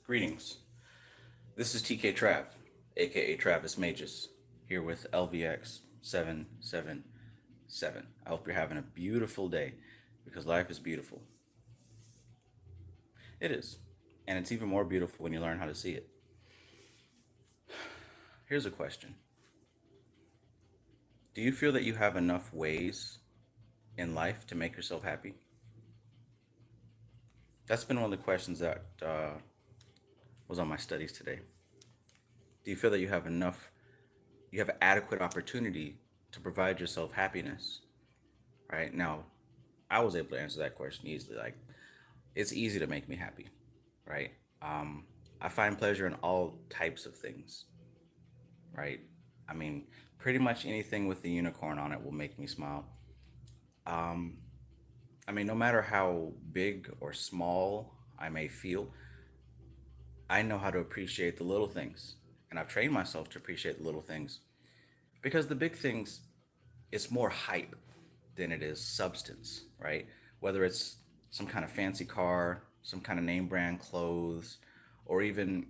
Greetings. This is TK Trav, aka Travis Magus, here with LVX777. I hope you're having a beautiful day because life is beautiful. It is. And it's even more beautiful when you learn how to see it. Here's a question. Do you feel that you have enough ways in life to make yourself happy? That's been one of the questions that was on my studies today. Do you feel that you have adequate opportunity to provide yourself happiness? Right now, I was able to answer that question easily. Like, it's easy to make me happy, right? I find pleasure in all types of things, right? I mean, pretty much anything with the unicorn on it will make me smile. Um, I mean, no matter how big or small I may feel, I know how to appreciate the little things. And I've trained myself to appreciate the little things because the big things, it's more hype than it is substance, right? Whether it's some kind of fancy car, some kind of name brand clothes, or even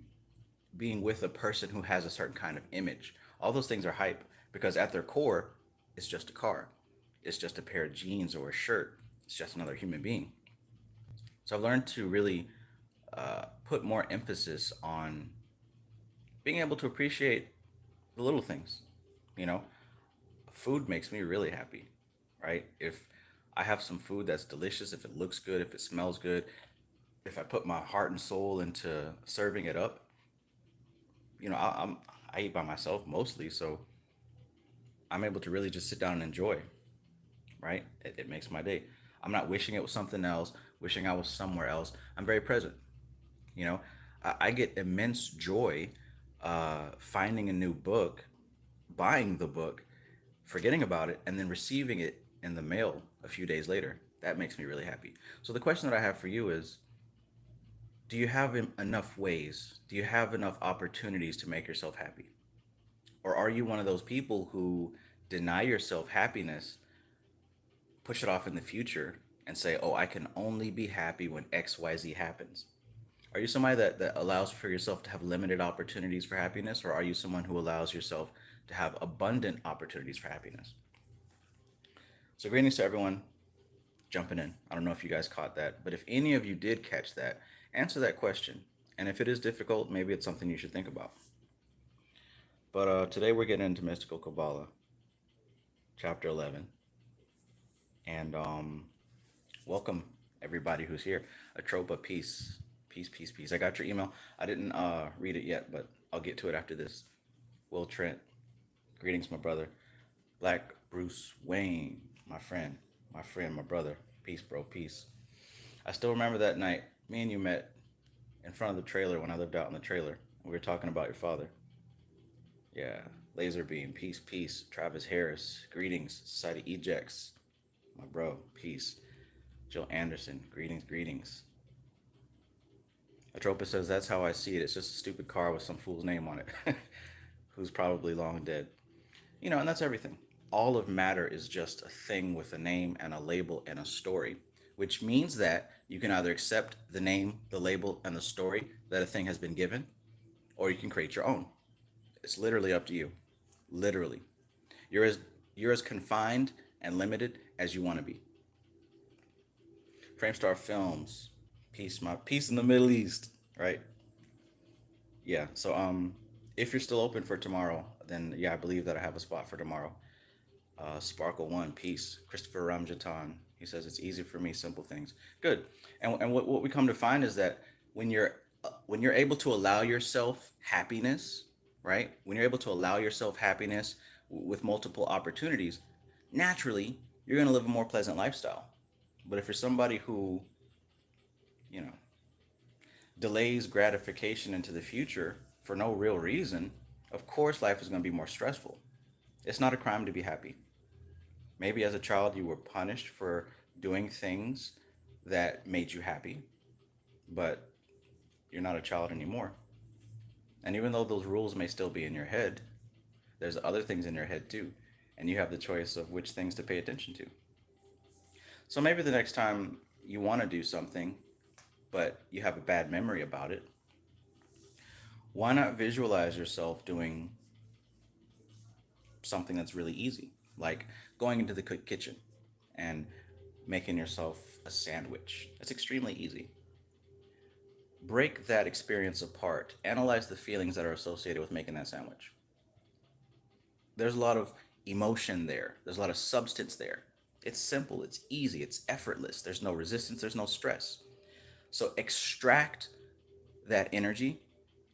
being with a person who has a certain kind of image. All those things are hype because at their core, it's just a car. It's just a pair of jeans or a shirt. It's just another human being. So I've learned to really put more emphasis on being able to appreciate the little things. You know, food makes me really happy, right? If I have some food that's delicious, if it looks good, if it smells good, if I put my heart and soul into serving it up, I eat by myself mostly, so I'm able to really just sit down and enjoy, right? It makes my day. I'm not wishing it was something else, wishing I was somewhere else. I'm very present. You know, I get immense joy finding a new book, buying the book, forgetting about it, and then receiving it in the mail a few days later. That makes me really happy. So the question that I have for you is, do you have enough ways? Do you have enough opportunities to make yourself happy? Or are you one of those people who deny yourself happiness, push it off in the future, and say, oh, I can only be happy when XYZ happens? Are you somebody that allows for yourself to have limited opportunities for happiness, or are you someone who allows yourself to have abundant opportunities for happiness? So, greetings to everyone jumping in. I don't know if you guys caught that, but if any of you did catch that, answer that question. And if it is difficult, maybe it's something you should think about. But today we're getting into Mystical Qabalah, chapter 11. And welcome everybody who's here. Atropa, peace. Peace, peace, peace. I got your email. I didn't read it yet, but I'll get to it after this. Will Trent, greetings, my brother. Black Bruce Wayne, my brother. Peace, bro, peace. I still remember that night. Me and you met in front of the trailer when I lived out in the trailer. We were talking about your father. Yeah, Laser Beam, peace, peace. Travis Harris, greetings. Society Ejects, my bro, peace. Jill Anderson, greetings, greetings. Atropa says that's how I see it. It's just a stupid car with some fool's name on it, who's probably long dead. And that's everything. All of matter is just a thing with a name and a label and a story, which means that you can either accept the name, the label, and the story that a thing has been given, or you can create your own. It's literally up to you. Literally. You're as you're as confined and limited as you want to be. Framestar Films. Peace in the Middle East, right? Yeah. So if you're still open for tomorrow, then yeah, I believe that I have a spot for tomorrow. Sparkle One, peace. Christopher Ramjatan. He says it's easy for me, simple things. Good. And what we come to find is that when you're able to allow yourself happiness, right? When you're able to allow yourself happiness with multiple opportunities, naturally you're going to live a more pleasant lifestyle. But if you're somebody who, you know, delays gratification into the future for no real reason, of course life is going to be more stressful. It's not a crime to be happy. Maybe as a child you were punished for doing things that made you happy, but you're not a child anymore. And even though those rules may still be in your head, there's other things in your head too. And you have the choice of which things to pay attention to. So maybe the next time you want to do something, but you have a bad memory about it, Why not visualize yourself doing something that's really easy, like going into the kitchen and making yourself a sandwich? That's extremely easy. Break that experience apart. Analyze the feelings that are associated with making that sandwich. There's a lot of emotion there, there's a lot of substance there. It's simple, it's easy, it's effortless. There's no resistance, there's no stress. So extract that energy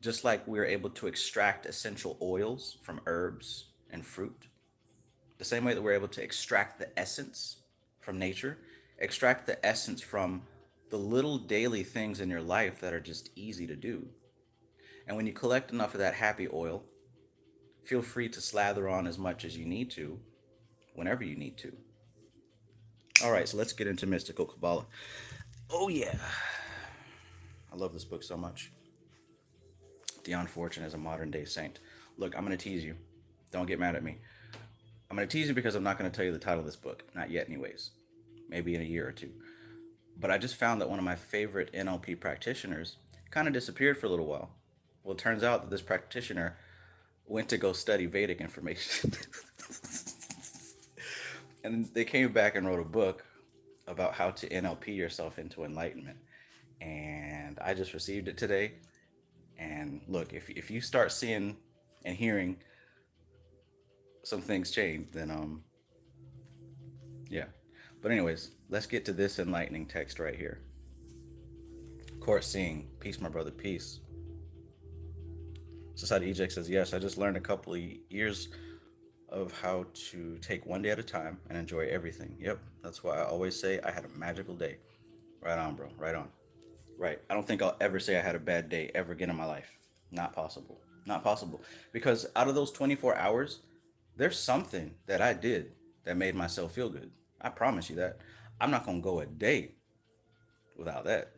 just like we're able to extract essential oils from herbs and fruit. The same way that we're able to extract the essence from nature, extract the essence from the little daily things in your life that are just easy to do. And when you collect enough of that happy oil, feel free to slather on as much as you need to, whenever you need to. All right, so let's get into Mystical Qabalah. Oh, yeah. I love this book so much. Dion Fortune is a modern day saint. Look, I'm going to tease you. Don't get mad at me. I'm going to tease you because I'm not going to tell you the title of this book. Not yet, anyways. Maybe in a year or two. But I just found that one of my favorite NLP practitioners kind of disappeared for a little while. Well, it turns out that this practitioner went to go study Vedic information. And they came back and wrote a book about how to NLP yourself into enlightenment. And I just received it today. And look, if you start seeing and hearing some things change, then yeah. But anyways, let's get to this enlightening text right here. Court seeing, peace, my brother, peace. Society Eject says, yes, I just learned a couple of years of how to take one day at a time and enjoy everything. Yep, that's why I always say I had a magical day. Right on, bro, right on. Right, I don't think I'll ever say I had a bad day ever again in my life. Not possible. Not possible. Because out of those 24 hours, there's something that I did that made myself feel good. I promise you that. I'm not going to go a day without that.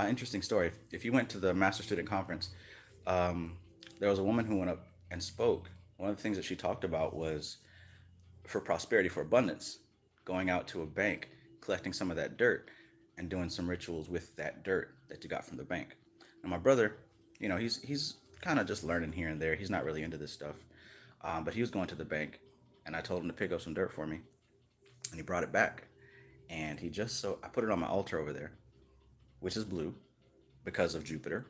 Interesting story. If you went to the Master Student Conference, there was a woman who went up and spoke. One of the things that she talked about was for prosperity, for abundance, going out to a bank, collecting some of that dirt, and doing some rituals with that dirt that you got from the bank. Now, my brother, he's kind of just learning here and there. He's not really into this stuff, but he was going to the bank, and I told him to pick up some dirt for me, and he brought it back, and I put it on my altar over there, which is blue because of Jupiter.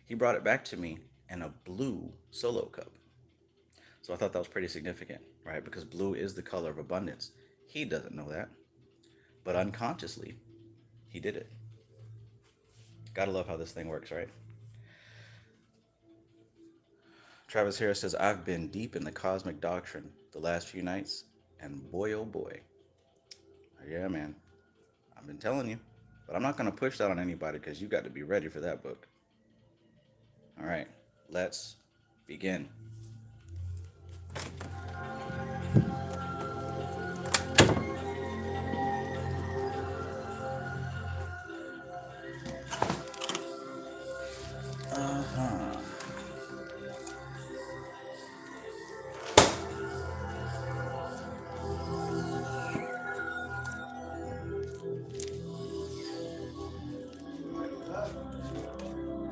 He brought it back to me in a blue solo cup. So I thought that was pretty significant, right? Because blue is the color of abundance. He doesn't know that, but unconsciously, he did it. Gotta love how this thing works, right? Travis Harris says, I've been deep in the cosmic doctrine the last few nights, and boy, oh boy. Yeah, man. I've been telling you. But I'm not going to push that on anybody because you got to be ready for that book. All right, let's begin.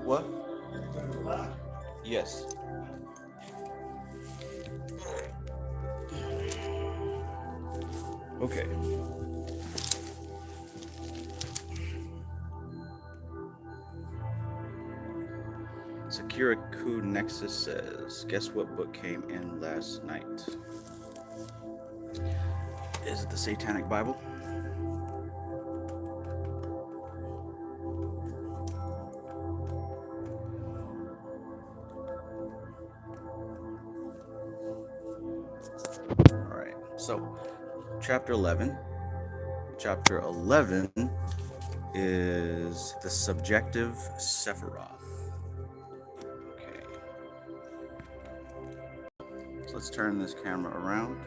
What? Yes. Okay. Sakuraku Nexus says, guess what book came in last night? Is it the Satanic Bible? All right. So, chapter 11. Chapter 11 is the subjective Sephiroth. Okay. So let's turn this camera around.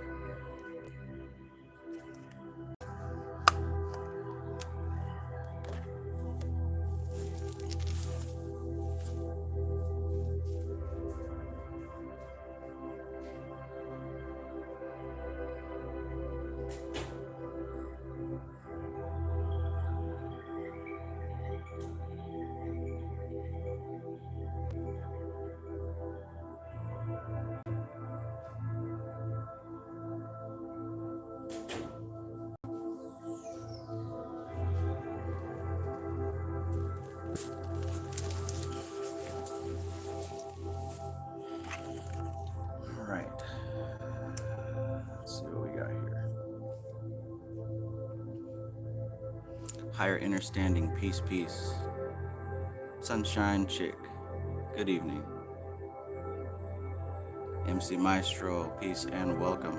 Higher understanding, peace, peace. Sunshine chick, good evening. MC Maestro, peace and welcome.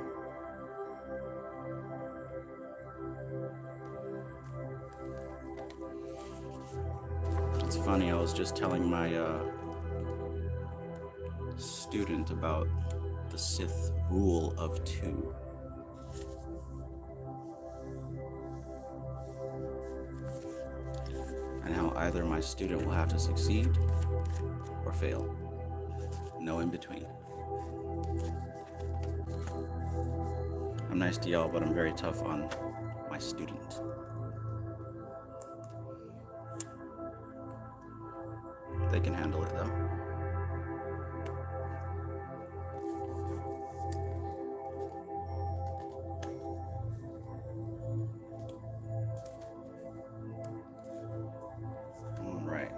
It's funny, I was just telling my student about the Sith rule of two. And how either my student will have to succeed or fail. No in between. I'm nice to y'all, but I'm very tough on my student. They can handle it though. All right.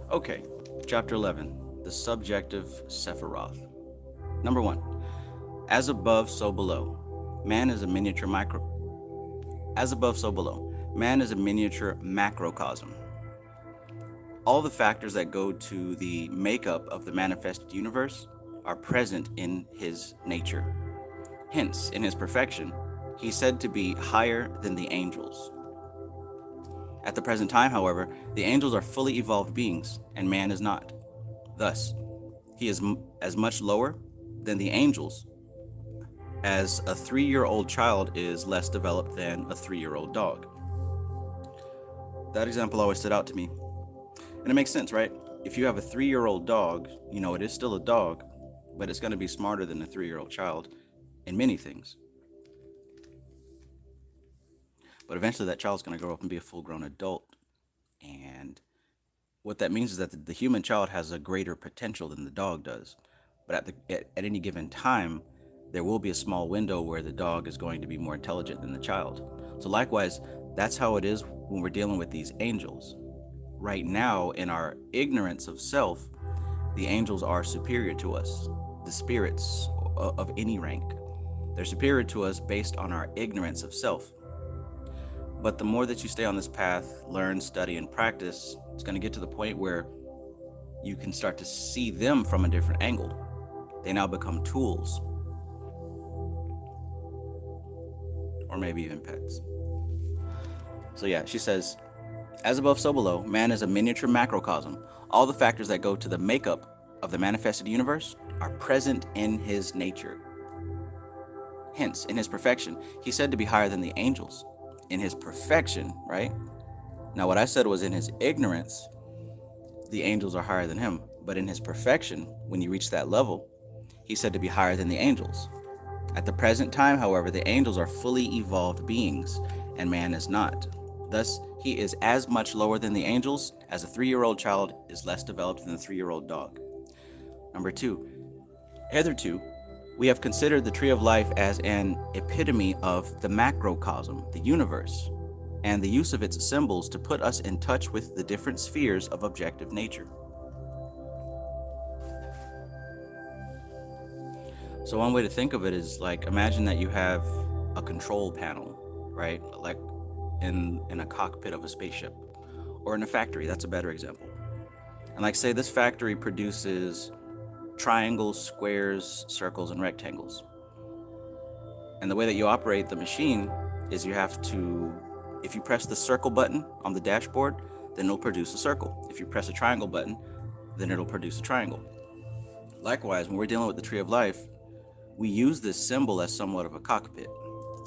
Okay, chapter 11, the subjective Sephiroth. Number 1, as above, so below. Man is a miniature As above, so below. Man is a miniature macrocosm. All the factors that go to the makeup of the manifested universe are present in his nature. Hence, in his perfection, he's said to be higher than the angels. At the present time, however, the angels are fully evolved beings, and man is not. Thus, he is as much lower than the angels as a 3-year-old child is less developed than a 3-year-old dog. That example always stood out to me. And it makes sense, right? If you have a 3-year-old dog, you know, it is still a dog, but it's going to be smarter than a 3-year-old child in many things. But eventually that child's going to grow up and be a full-grown adult. And what that means is that the human child has a greater potential than the dog does. But at any given time, there will be a small window where the dog is going to be more intelligent than the child. So likewise, that's how it is when we're dealing with these angels. Right now, in our ignorance of self, the angels are superior to us, the spirits of any rank. They're superior to us based on our ignorance of self. But the more that you stay on this path, learn, study, and practice, it's going to get to the point where you can start to see them from a different angle. They now become tools. Or maybe even pets. So yeah, she says, as above, so below, man is a miniature macrocosm. All the factors that go to the makeup of the manifested universe are present in his nature. Hence, in his perfection, he's said to be higher than the angels. In his perfection, right? Now, what I said was in his ignorance, the angels are higher than him. But in his perfection, when you reach that level, he's said to be higher than the angels. At the present time, however, the angels are fully evolved beings, and man is not. Thus, he is as much lower than the angels as a 3-year-old child is less developed than a 3-year-old dog. Number 2, hitherto, we have considered the tree of life as an epitome of the macrocosm, the universe, and the use of its symbols to put us in touch with the different spheres of objective nature. So one way to think of it is like, imagine that you have a control panel, right? Like in a cockpit of a spaceship, or in a factory. That's a better example. And like, say this factory produces triangles, squares, circles, and rectangles. And the way that you operate the machine is you have to, if you press the circle button on the dashboard, then it'll produce a circle. If you press a triangle button, then it'll produce a triangle. Likewise, when we're dealing with the tree of life, we use this symbol as somewhat of a cockpit,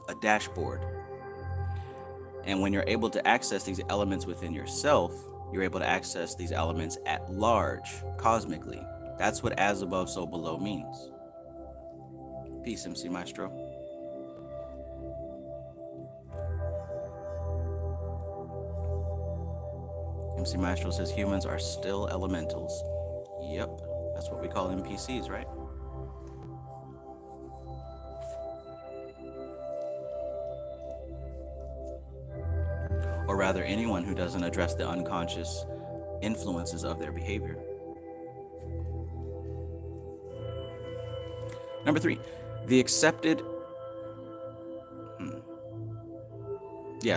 a dashboard. And when you're able to access these elements within yourself, you're able to access these elements at large, cosmically. That's what as above, so below means. Peace, MC Maestro. MC Maestro says humans are still elementals. Yep, that's what we call NPCs, right? Or rather, anyone who doesn't address the unconscious influences of their behavior. Number 3, the accepted.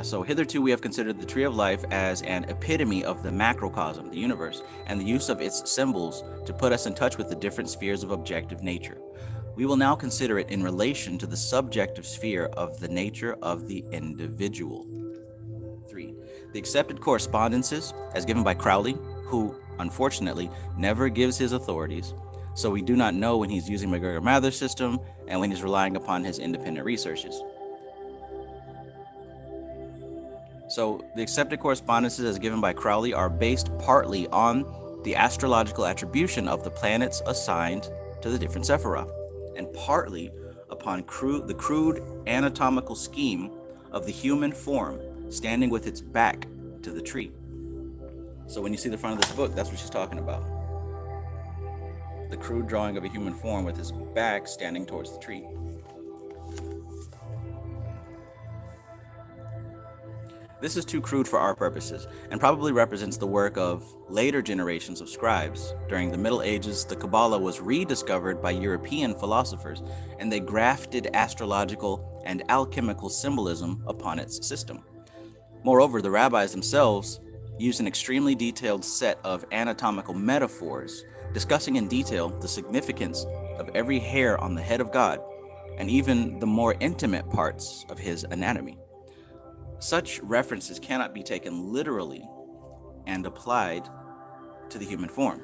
So hitherto we have considered the tree of life as an epitome of the macrocosm, the universe, and the use of its symbols to put us in touch with the different spheres of objective nature. We will now consider it in relation to the subjective sphere of the nature of the individual. 3. The accepted correspondences, as given by Crowley, who, unfortunately, never gives his authorities, so we do not know when he's using McGregor-Mather's system and when he's relying upon his independent researches. So the accepted correspondences as given by Crowley are based partly on the astrological attribution of the planets assigned to the different Sephiroth, and partly upon the crude anatomical scheme of the human form standing with its back to the tree. So when you see the front of this book, that's what she's talking about. The crude drawing of a human form with his back standing towards the tree. This is too crude for our purposes, and probably represents the work of later generations of scribes. During the Middle Ages, the Qabalah was rediscovered by European philosophers, and they grafted astrological and alchemical symbolism upon its system. Moreover, the rabbis themselves used an extremely detailed set of anatomical metaphors, discussing in detail the significance of every hair on the head of God, and even the more intimate parts of his anatomy. Such references cannot be taken literally and applied to the human form.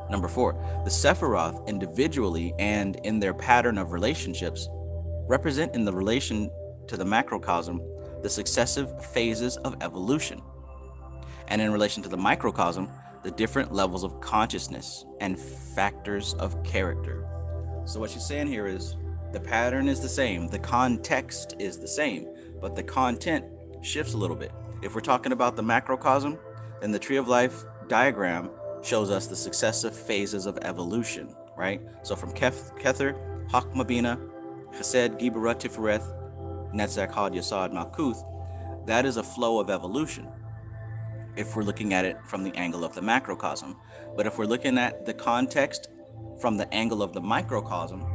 Number 4, the Sephiroth individually and in their pattern of relationships represent in the relation to the macrocosm the successive phases of evolution, and in relation to the microcosm the different levels of consciousness and factors of character. So what she's saying here is the pattern is the same, the context is the same, but the content shifts a little bit. If we're talking about the macrocosm, then the Tree of Life diagram shows us the successive phases of evolution, right? So from Kether, Chachma Bina, Chesed, Gibura, Tifereth, Netzach, Had, Yasad, Malkuth, that is a flow of evolution if we're looking at it from the angle of the macrocosm. But if we're looking at the context from the angle of the microcosm,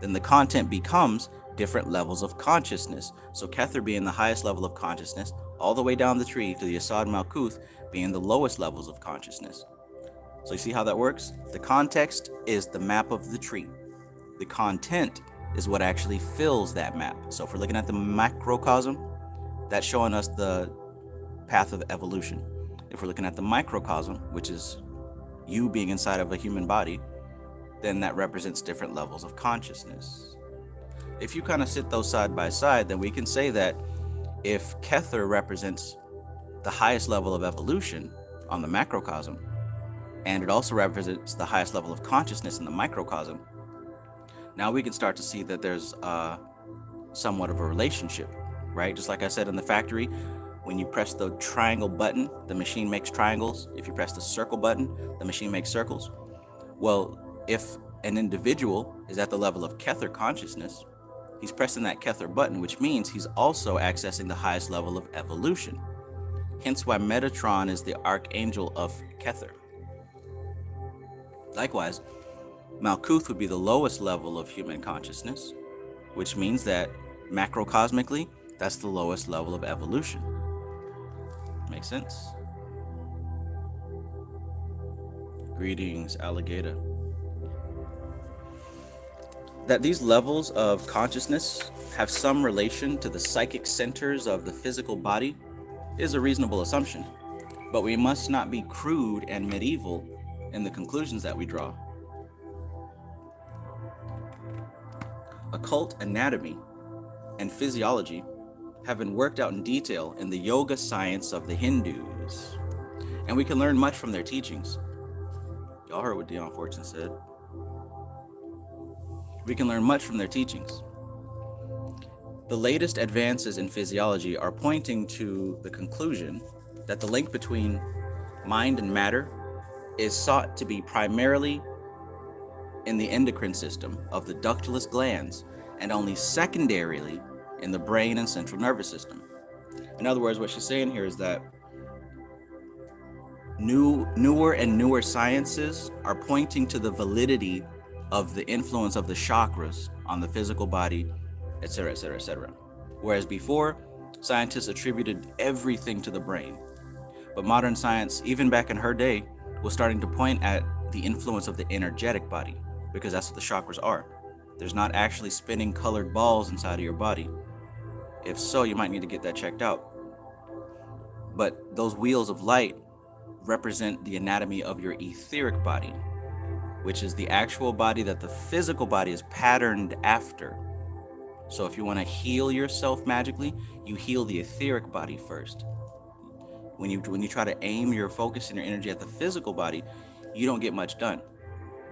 then the content becomes different levels of consciousness. So Kether being the highest level of consciousness, all the way down the tree to the Yasad Malkuth being the lowest levels of consciousness. So you see how that works? The context is the map of the tree. The content is what actually fills that map. So if we're looking at the macrocosm, that's showing us the path of evolution. If we're looking at the microcosm, which is you being inside of a human body, then that represents different levels of consciousness. If you kind of sit those side by side, then we can say that if Kether represents the highest level of evolution on the macrocosm, and it also represents the highest level of consciousness in the microcosm, now we can start to see that there's somewhat of a relationship, right? Just like I said in the factory, when you press the triangle button, the machine makes triangles. If you press the circle button, the machine makes circles. Well, if an individual is at the level of Kether consciousness, he's pressing that Kether button, which means he's also accessing the highest level of evolution. Hence why Metatron is the archangel of Kether. Likewise, Malkuth would be the lowest level of human consciousness, which means that macrocosmically, that's the lowest level of evolution. Makes sense? Greetings, alligator. That these levels of consciousness have some relation to the psychic centers of the physical body is a reasonable assumption, but we must not be crude and medieval in the conclusions that we draw. Occult anatomy and physiology have been worked out in detail in the yoga science of the Hindus, and we can learn much from their teachings. Y'all heard what Dion Fortune said. We can learn much from their teachings. The latest advances in physiology are pointing to the conclusion that the link between mind and matter is sought to be primarily in the endocrine system of the ductless glands and only secondarily in the brain and central nervous system. In other words, what she's saying here is that newer and newer sciences are pointing to the validity of the influence of the chakras on the physical body, etc., etc., etc. Whereas before, scientists attributed everything to the brain. But modern science, even back in her day, was starting to point at the influence of the energetic body, because that's what the chakras are. There's not actually spinning colored balls inside of your body. If so, you might need to get that checked out. But those wheels of light represent the anatomy of your etheric body, which is the actual body that the physical body is patterned after. So if you want to heal yourself magically, you heal the etheric body first. When you try to aim your focus and your energy at the physical body, you don't get much done.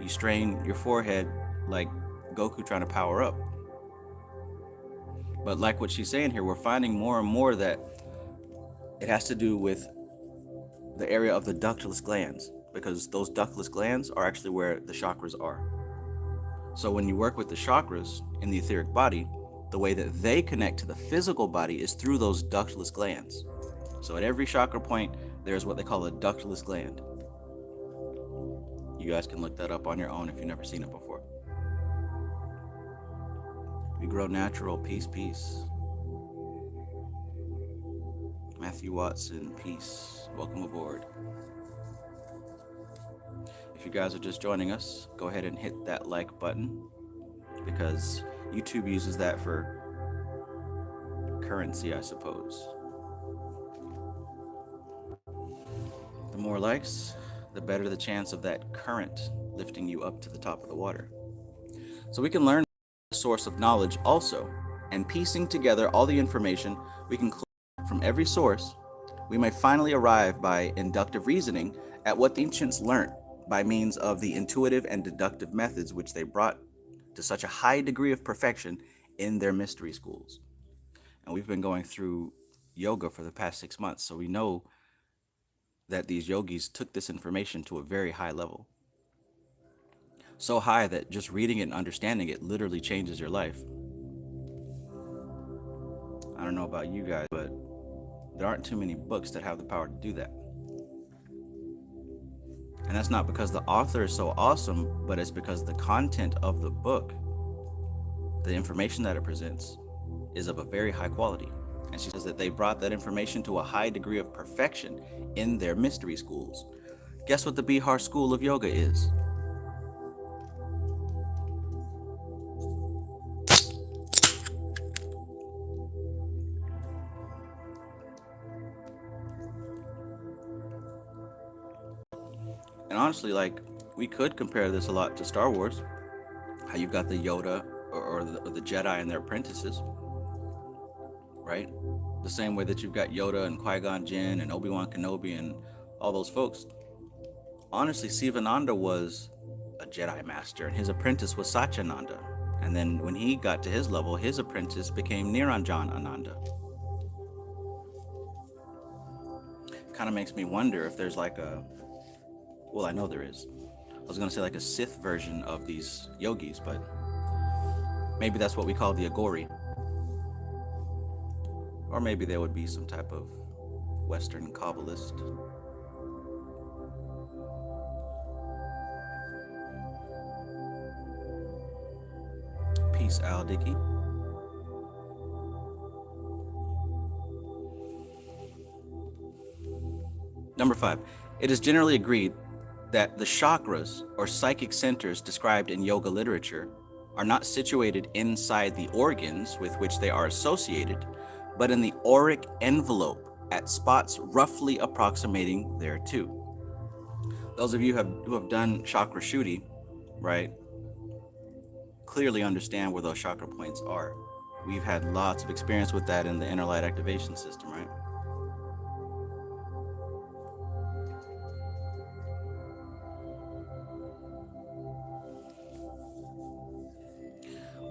You strain your forehead like Goku trying to power up. But like what she's saying here, we're finding more and more that it has to do with the area of the ductless glands, because those ductless glands are actually where the chakras are. So when you work with the chakras in the etheric body, the way that they connect to the physical body is through those ductless glands. So at every chakra point, there's what they call a ductless gland. You guys can look that up on your own if you've never seen it before. We grow natural. Peace, peace. Matthew Watson, peace. Welcome aboard. If you guys are just joining us, go ahead and hit that like button, because YouTube uses that for currency, I suppose. The more likes, the better the chance of that current lifting you up to the top of the water. So we can learn the source of knowledge also, and piecing together all the information we can from every source, we may finally arrive by inductive reasoning at what the ancients learnt by means of the intuitive and deductive methods which they brought to such a high degree of perfection in their mystery schools. And we've been going through yoga for the past 6 months, so we know that these yogis took this information to a very high level. So high that just reading it and understanding it literally changes your life. I don't know about you guys, but there aren't too many books that have the power to do that. And that's not because the author is so awesome, but it's because the content of the book, the information that it presents, is of a very high quality. And she says that they brought that information to a high degree of perfection in their mystery schools. Guess what the Bihar School of Yoga is? And honestly, like, we could compare this a lot to Star Wars. How you've got the Yoda or the Jedi and their apprentices, right? The same way that you've got Yoda and Qui-Gon Jinn and Obi-Wan Kenobi and all those folks. Honestly, Sivananda was a Jedi master, and his apprentice was Satyananda. And then when he got to his level, his apprentice became Niranjan Ananda. Kind of makes me wonder if there's like a, well, I know there is. I was going to say like a Sith version of these yogis, but maybe that's what we call the Agori. Or maybe they would be some type of Western Kabbalist. Peace, Al Dickey. Number 5. It is generally agreed that the chakras, or psychic centers described in yoga literature, are not situated inside the organs with which they are associated, but in the auric envelope at spots roughly approximating thereto. Those of you who have done chakra shuddhi, right, clearly understand where those chakra points are. We've had lots of experience with that in the inner light activation system, right?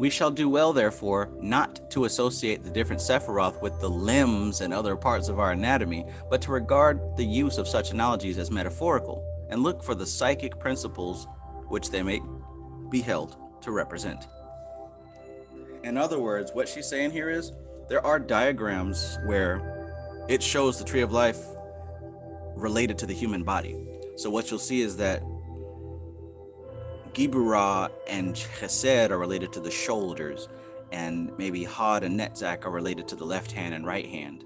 We shall do well, therefore, not to associate the different Sephiroth with the limbs and other parts of our anatomy, but to regard the use of such analogies as metaphorical, and look for the psychic principles which they may be held to represent. In other words, what she's saying here is, there are diagrams where it shows the tree of life related to the human body. So what you'll see is that Gibura and Chesed are related to the shoulders, and maybe Had and Netzach are related to the left hand and right hand.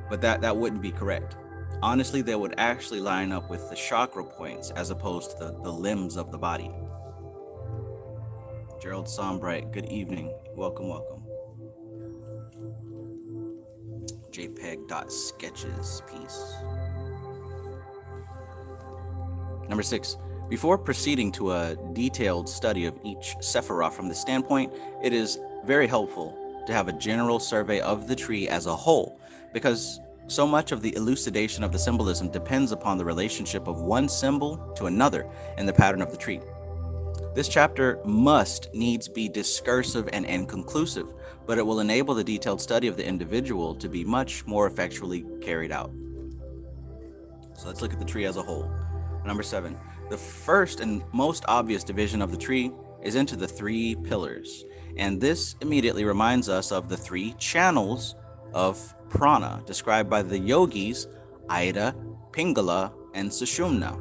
But that wouldn't be correct. Honestly, they would actually line up with the chakra points as opposed to the limbs of the body. Gerald Sombright, good evening. Welcome, welcome. JPEG.sketches, peace. Number 6. Before proceeding to a detailed study of each Sephiroth from the standpoint, it is very helpful to have a general survey of the tree as a whole, because so much of the elucidation of the symbolism depends upon the relationship of one symbol to another in the pattern of the tree. This chapter must needs be discursive and inconclusive, but it will enable the detailed study of the individual to be much more effectually carried out. So let's look at the tree as a whole. Number 7. The first and most obvious division of the tree is into the 3 pillars, and this immediately reminds us of the 3 channels of prana described by the yogis Ida, Pingala, and Sushumna.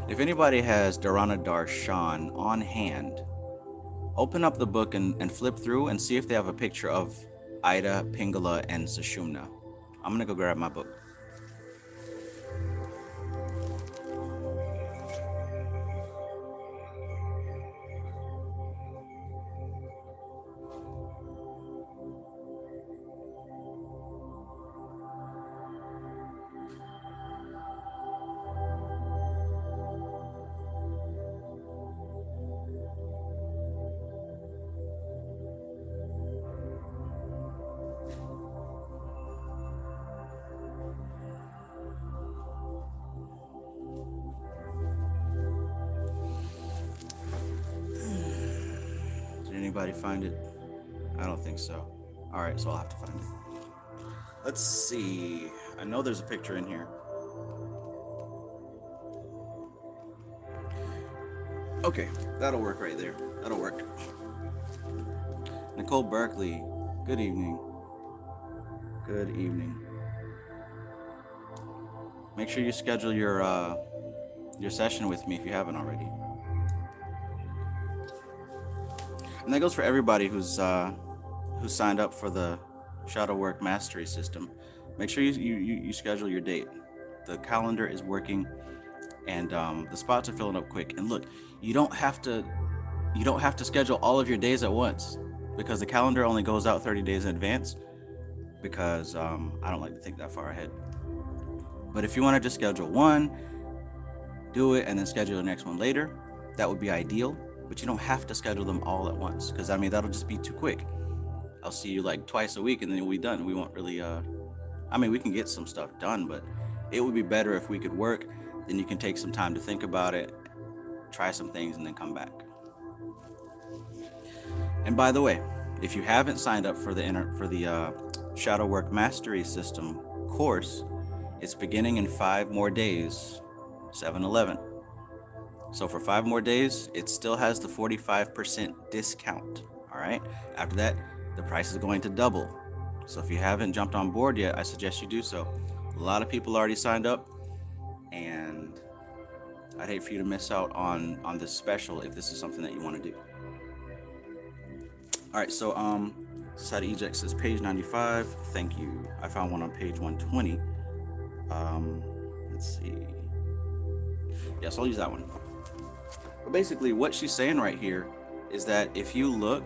If anybody has Dharana Darshan on hand, open up the book and flip through and see if they have a picture of Ida, Pingala, and Sushumna. I'm gonna go grab my book. Anybody find it? I don't think so. Alright, so I'll have to find it. Let's see. I know there's a picture in here. Okay, that'll work right there. That'll work. Nicole Berkeley, good evening. Good evening. Make sure you schedule your session with me if you haven't already. And that goes for everybody who's signed up for the Shadow Work Mastery System. Make sure you schedule your date. The calendar is working, and the spots are filling up quick. And look, you don't have to schedule all of your days at once, because the calendar only goes out 30 days in advance. Because I don't like to think that far ahead. But if you want to just schedule one, do it, and then schedule the next one later, that would be ideal. But you don't have to schedule them all at once, because I mean that'll just be too quick. I'll see you like twice a week and then we'll be done. We won't really I mean, we can get some stuff done, but it would be better if we could work. Then you can take some time to think about it, try some things, and then come back. And by the way, if you haven't signed up for the Shadow Work Mastery System course, it's beginning in 5 more days, 7/11. So for 5 more days, it still has the 45% discount. All right. After that, the price is going to double. So if you haven't jumped on board yet, I suggest you do so. A lot of people already signed up, and I'd hate for you to miss out on this special if this is something that you want to do. All right. So Society Eject says page 95. Thank you. I found one on page 120. Let's see. Yes, I'll use that one. But basically, what she's saying right here is that if you look...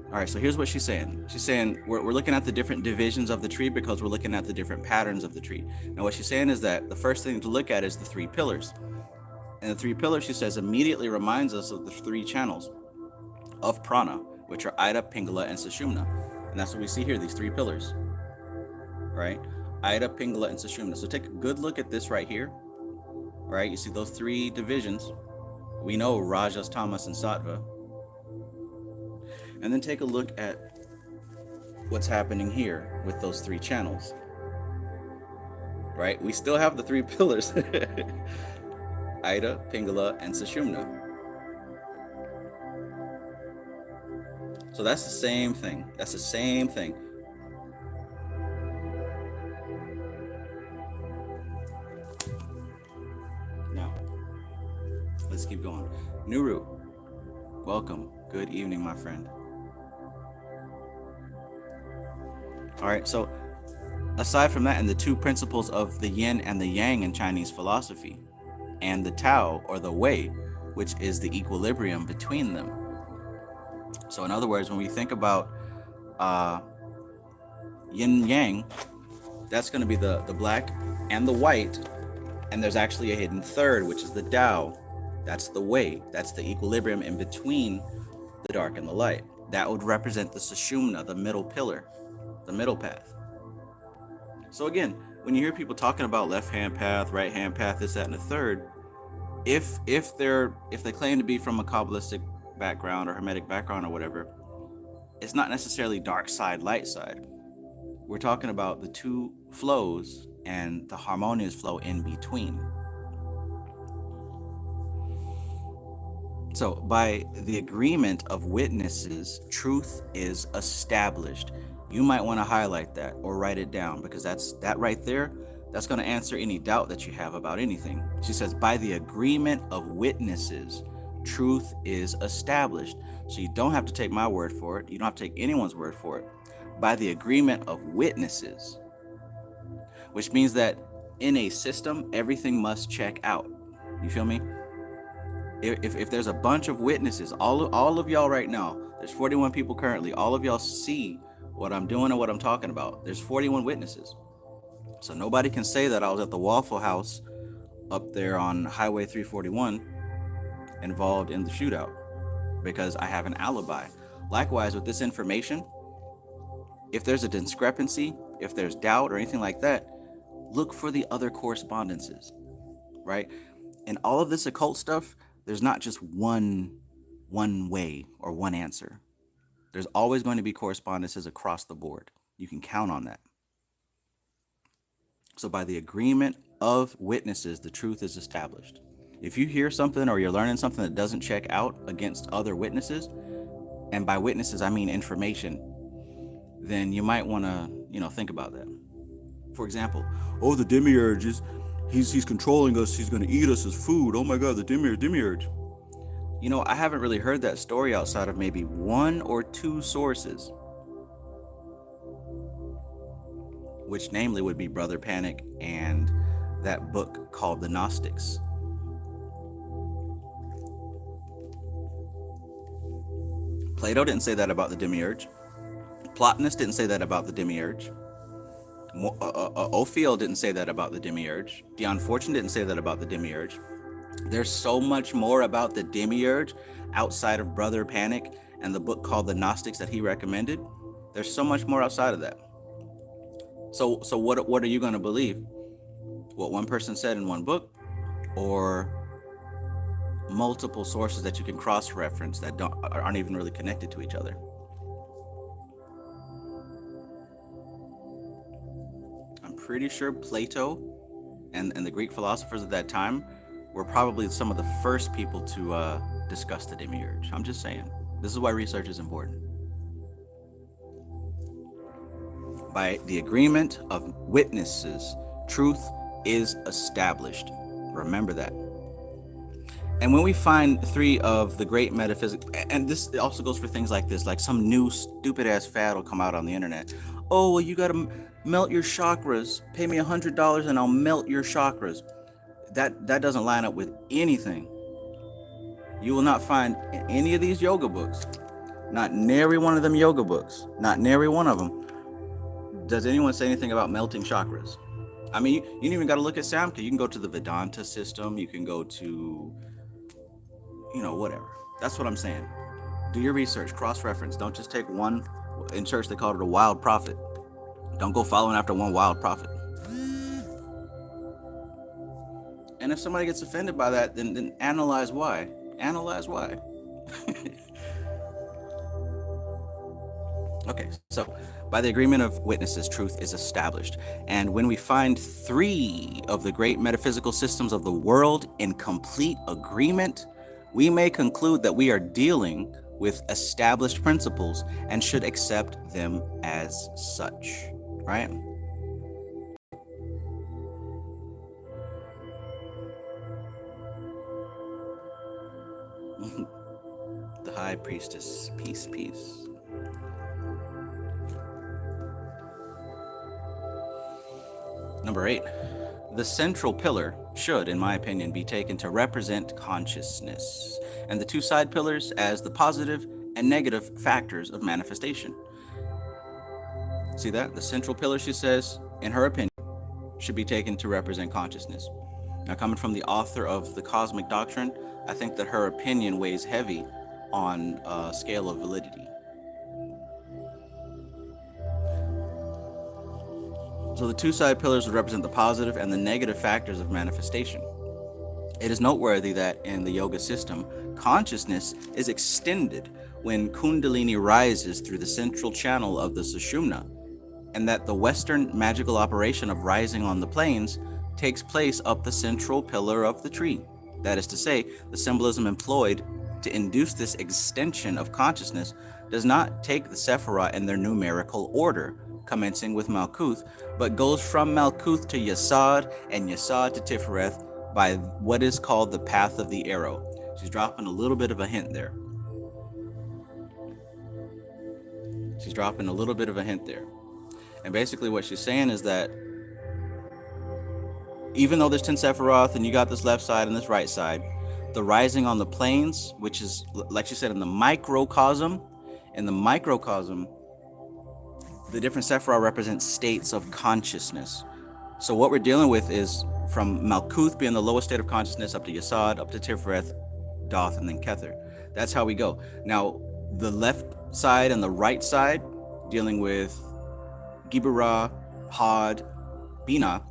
Alright, so here's what she's saying. She's saying we're looking at the different divisions of the tree because we're looking at the different patterns of the tree. Now, what she's saying is that the first thing to look at is the 3 pillars. And the 3 pillars, she says, immediately reminds us of the 3 channels of prana, which are Ida, Pingala, and Sushumna. And that's what we see here, these 3 pillars. Right? Ida, Pingala, and Sushumna. So take a good look at this right here. right? You see those three divisions. We know Rajas, Tamas, and Sattva. And then take a look at what's happening here with those three channels, right? We still have the three pillars, Ida, Pingala, and Sushumna. So that's the same thing. That's the same thing. Now, let's keep going. Nuru, welcome. Good evening, my friend. All right, so aside from that, and the two principles of the yin and the yang in Chinese philosophy, and the Tao, or the Wei, which is the equilibrium between them. So in other words, when we think about yin yang, that's going to be the black and the white, and there's actually a hidden third, which is the Tao. That's the Wei. That's the equilibrium in between the dark and the light. That would represent the Sushumna, the middle pillar, the middle path. So again, when you hear people talking about left hand path, right hand path, this, that, and the third, if they claim to be from a Kabbalistic background or Hermetic background or whatever, it's not necessarily dark side, light side. We're talking about the two flows and the harmonious flow in between. So by the agreement of witnesses, truth is established. You might want to highlight that or write it down, because that right there, that's going to answer any doubt that you have about anything. She says, by the agreement of witnesses, truth is established. So you don't have to take my word for it. You don't have to take anyone's word for it. By the agreement of witnesses, which means that in a system, everything must check out. You feel me? If there's a bunch of witnesses, all of y'all right now, there's 41 people currently, all of y'all see what I'm doing and what I'm talking about. There's 41 witnesses. So nobody can say that I was at the Waffle House up there on Highway 341 involved in the shootout, because I have an alibi. Likewise, with this information, if there's a discrepancy, if there's doubt or anything like that, look for the other correspondences, right? And all of this occult stuff, there's not just one way or one answer. There's always going to be correspondences across the board. You can count on that. So by the agreement of witnesses, the truth is established. If you hear something or you're learning something that doesn't check out against other witnesses, and by witnesses I mean information, then you might want to, think about that. For example, the demiurge he's controlling us, he's going to eat us as food. Oh my God, the demiurge. I haven't really heard that story outside of maybe one or two sources, which namely would be Brother Panic and that book called The Gnostics. Plato didn't say that about the demiurge. Plotinus didn't say that about the demiurge. Ophiel didn't say that about the demiurge. Dion Fortune didn't say that about the demiurge. There's so much more about the demiurge outside of Brother Panic and the book called The Gnostics that he recommended. There's so much more outside of that. So what are you going to believe? What one person said in one book, or multiple sources that you can cross-reference that aren't even really connected to each other? I'm pretty sure Plato and the Greek philosophers at that time were probably some of the first people to discuss the demiurge. I'm just saying. This is why research is important. By the agreement of witnesses, truth is established. Remember that. And when we find three of the great metaphysical, and this also goes for things like this, like some new stupid ass fad will come out on the internet. Oh, well, you got to melt your chakras. Pay me $100 and I'll melt your chakras. That doesn't line up with anything. You will not find in any of these yoga books, not nary one of them yoga books, not nary one of them, does anyone say anything about melting chakras. I mean, you don't even got to look at Samkhya. You can go to the Vedanta system. You can go to, whatever. That's what I'm saying. Do your research, cross-reference. Don't just take one. In church, they call it a wild prophet. Don't go following after one wild prophet. And if somebody gets offended by that, then analyze why. Analyze why. Okay, so by the agreement of witnesses, truth is established. And when we find three of the great metaphysical systems of the world in complete agreement, we may conclude that we are dealing with established principles and should accept them as such, right? The High Priestess, peace, peace. Number 8, the central pillar should, in my opinion, be taken to represent consciousness, and the two side pillars as the positive and negative factors of manifestation. See that? The central pillar, she says, in her opinion, should be taken to represent consciousness. Now, coming from the author of The Cosmic Doctrine, I think that her opinion weighs heavy on a scale of validity. So the two side pillars would represent the positive and the negative factors of manifestation. It is noteworthy that in the yoga system, consciousness is extended when Kundalini rises through the central channel of the Sushumna, and that the Western magical operation of rising on the planes takes place up the central pillar of the tree. That is to say, the symbolism employed to induce this extension of consciousness does not take the Sephirah in their numerical order, commencing with Malkuth, but goes from Malkuth to Yesod and Yesod to Tifereth by what is called the path of the arrow. She's dropping a little bit of a hint there. And basically what she's saying is that even though there's 10 Sephiroth and you got this left side and this right side, the rising on the planes, which is, like she said, in the microcosm, the different Sephiroth represent states of consciousness. So what we're dealing with is from Malkuth being the lowest state of consciousness up to Yesod, up to Tifereth, Doth, and then Kether. That's how we go. Now, the left side and the right side, dealing with Giburah, Had, Bina,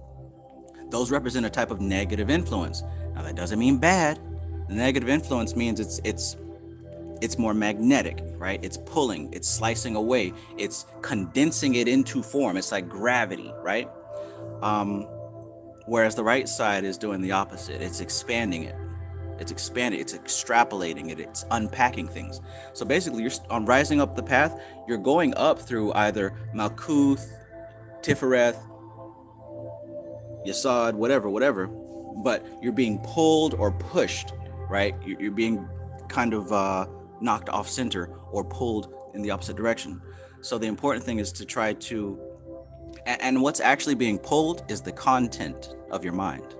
those represent a type of negative influence. Now, that doesn't mean bad. The negative influence means it's more magnetic, right? It's pulling, it's slicing away, it's condensing it into form. It's like gravity, right? Whereas the right side is doing the opposite. It's expanding it. It's extrapolating it, it's unpacking things. So basically, you're on rising up the path, you're going up through either Malkuth, Tifereth, Yesod, whatever, but you're being pulled or pushed, right? You're being kind of knocked off center or pulled in the opposite direction. So the important thing is to try to, and what's actually being pulled is the content of your mind,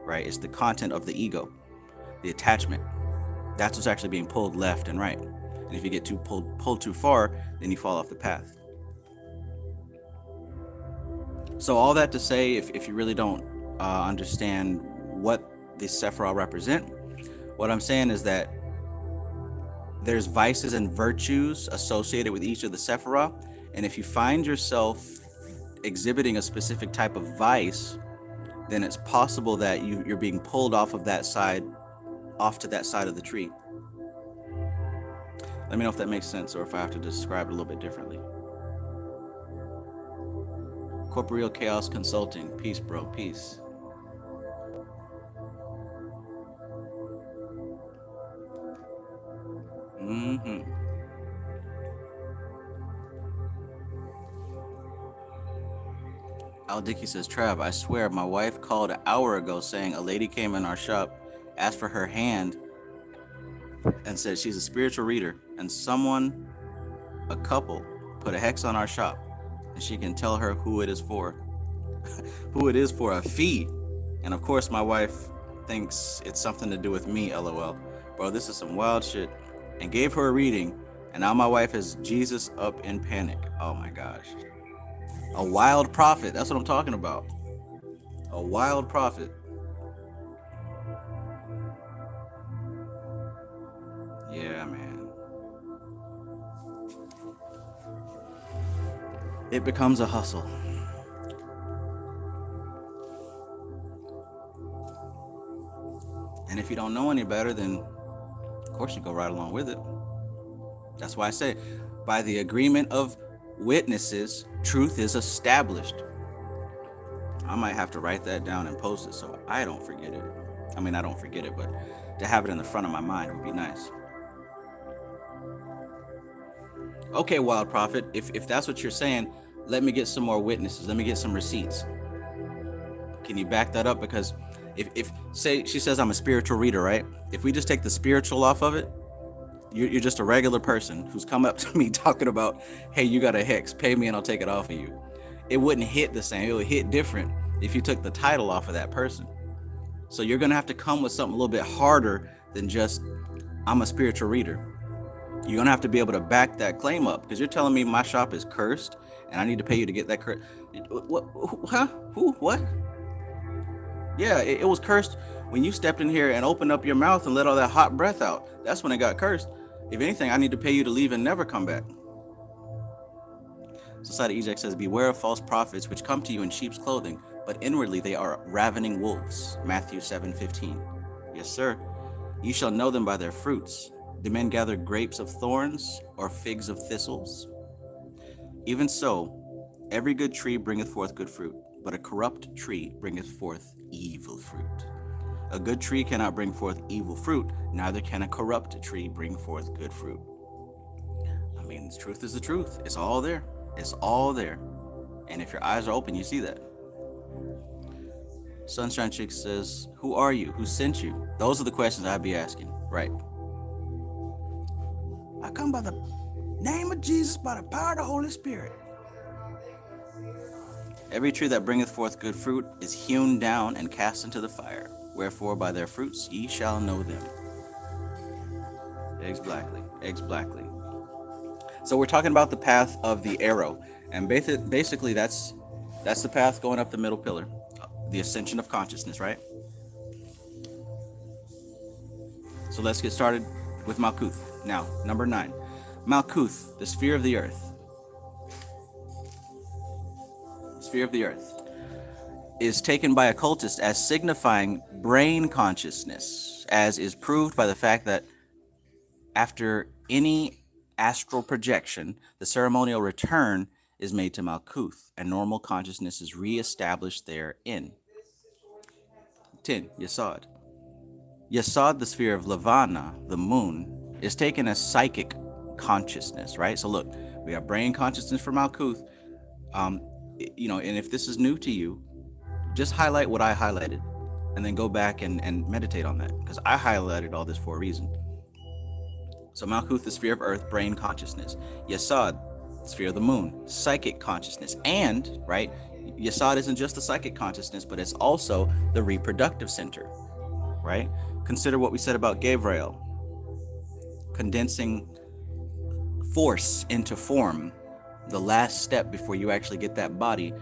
right? It's the content of the ego, the attachment. That's what's actually being pulled left and right. And if you get pulled too far, then you fall off the path. So all that to say, if you really don't understand what the Sephiroth represent, what I'm saying is that there's vices and virtues associated with each of the Sephiroth, and if you find yourself exhibiting a specific type of vice, then it's possible that you're being pulled off to that side of the tree. Let me know if that makes sense or if I have to describe it a little bit differently. Corporeal Chaos Consulting. Peace, bro. Peace. Al Dickey says, Trav, I swear my wife called an hour ago saying a lady came in our shop, asked for her hand, and said she's a spiritual reader, and a couple, put a hex on our shop, and she can tell her who it is for. Who it is for, a fee. And of course my wife thinks it's something to do with me, lol. Bro, this is some wild shit. And gave her a reading, and now my wife is Jesus up in panic. Oh my gosh. A wild prophet, that's what I'm talking about. A wild prophet. Yeah, man. It becomes a hustle. And if you don't know any better, then of course you go right along with it. That's why I say, by the agreement of witnesses, truth is established. I might have to write that down and post it so I don't forget it. I mean, I don't forget it, but to have it in the front of my mind would be nice. Okay, Wild Prophet, if that's what you're saying, let me get some more witnesses. Let me get some receipts. Can you back that up? Because if say she says I'm a spiritual reader, right? If we just take the spiritual off of it, you're just a regular person who's come up to me talking about, hey, you got a hex, pay me and I'll take it off of you. It wouldn't hit the same. It would hit different if you took the title off of that person. So you're going to have to come with something a little bit harder than just, I'm a spiritual reader. You're going to have to be able to back that claim up, because you're telling me my shop is cursed and I need to pay you to get that cursed. What? Huh? Who? What? Yeah, it was cursed when you stepped in here and opened up your mouth and let all that hot breath out. That's when it got cursed. If anything, I need to pay you to leave and never come back. Society Eject says, beware of false prophets which come to you in sheep's clothing, but inwardly they are ravening wolves. Matthew 7:15. Yes, sir. You shall know them by their fruits. Do men gather grapes of thorns or figs of thistles? Even so, every good tree bringeth forth good fruit, but a corrupt tree bringeth forth evil fruit. A good tree cannot bring forth evil fruit, neither can a corrupt tree bring forth good fruit. I mean, the truth is the truth. It's all there. It's all there. And if your eyes are open, you see that. Sunshine Chick says, who are you? Who sent you? Those are the questions I'd be asking. Right. I come by the name of Jesus, by the power of the Holy Spirit. Every tree that bringeth forth good fruit is hewn down and cast into the fire. Wherefore by their fruits ye shall know them. Eggs blackly. Eggs blackly. So we're talking about the path of the arrow. And basically that's the path going up the middle pillar. The ascension of consciousness, right? So let's get started with Malkuth. Now, number 9. Malkuth, the sphere of the earth. Sphere of the earth is taken by occultists as signifying brain consciousness, as is proved by the fact that after any astral projection, the ceremonial return is made to Malkuth, and normal consciousness is re-established therein. 10. Yesod. Yesod, the sphere of Lavana, the moon, is taken as psychic consciousness, right? So look, we have brain consciousness for Malkuth. And if this is new to you, just highlight what I highlighted and then go back and meditate on that, because I highlighted all this for a reason. So Malkuth, the sphere of earth, brain consciousness. Yesod, sphere of the moon, psychic consciousness. And, right, Yesod isn't just the psychic consciousness, but it's also the reproductive center, right? Consider what we said about Gabriel, condensing force into form, the last step before you actually get that body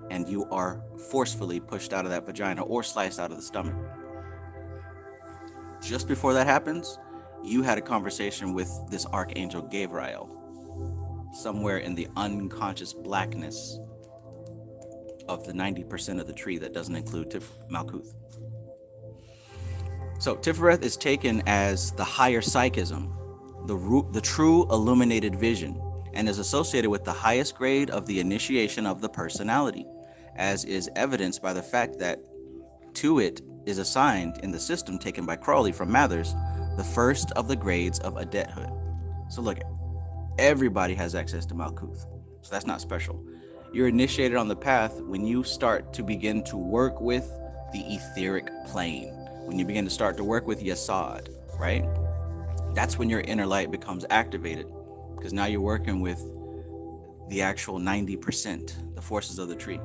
and you are forcefully pushed out of that vagina or sliced out of the stomach. Just before that happens, you had a conversation with this archangel Gabriel, somewhere in the unconscious blackness of the 90% of the tree that doesn't include Malkuth. So Tifereth is taken as the higher psychism, the true illuminated vision, and is associated with the highest grade of the initiation of the personality, as is evidenced by the fact that to it is assigned in the system taken by Crowley from Mathers, the first of the grades of adepthood. So look, everybody has access to Malkuth, so that's not special. You're initiated on the path when you start to begin to work with the etheric plane, when you begin to start to work with Yesod, right? That's when your inner light becomes activated, because now you're working with the actual 90%, the forces of the tree.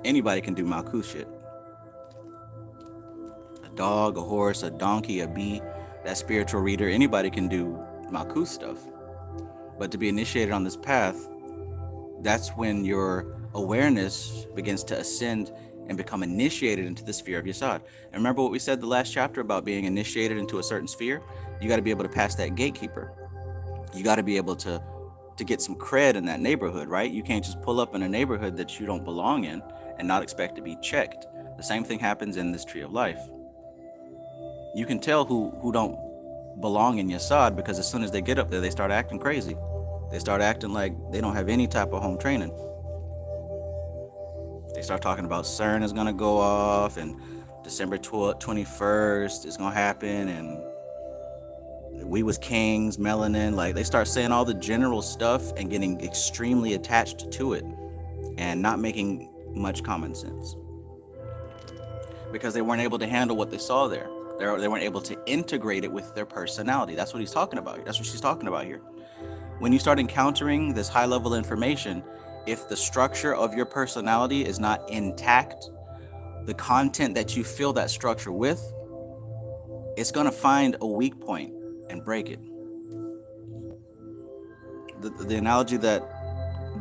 Anybody can do Malkuth shit. A dog, a horse, a donkey, a bee, that spiritual reader, anybody can do Malkuth stuff. But to be initiated on this path, that's when your awareness begins to ascend and become initiated into the sphere of Yesod. And remember what we said the last chapter about being initiated into a certain sphere? You got to be able to pass that gatekeeper. You got to be able to get some cred in that neighborhood, right? You can't just pull up in a neighborhood that you don't belong in and not expect to be checked. The same thing happens in this tree of life. You can tell who don't belong in your sod, because as soon as they get up there, they start acting crazy. They start acting like they don't have any type of home training. They start talking about CERN is going to go off and December 21st is going to happen, and we was kings, melanin. Like, they start saying all the general stuff and getting extremely attached to it and not making much common sense, because they weren't able to handle what they saw there. They weren't able to integrate it with their personality. That's what he's talking about. That's what she's talking about here. When you start encountering this high level information, if the structure of your personality is not intact, the content that you fill that structure with, it's going to find a weak point and break it. The analogy that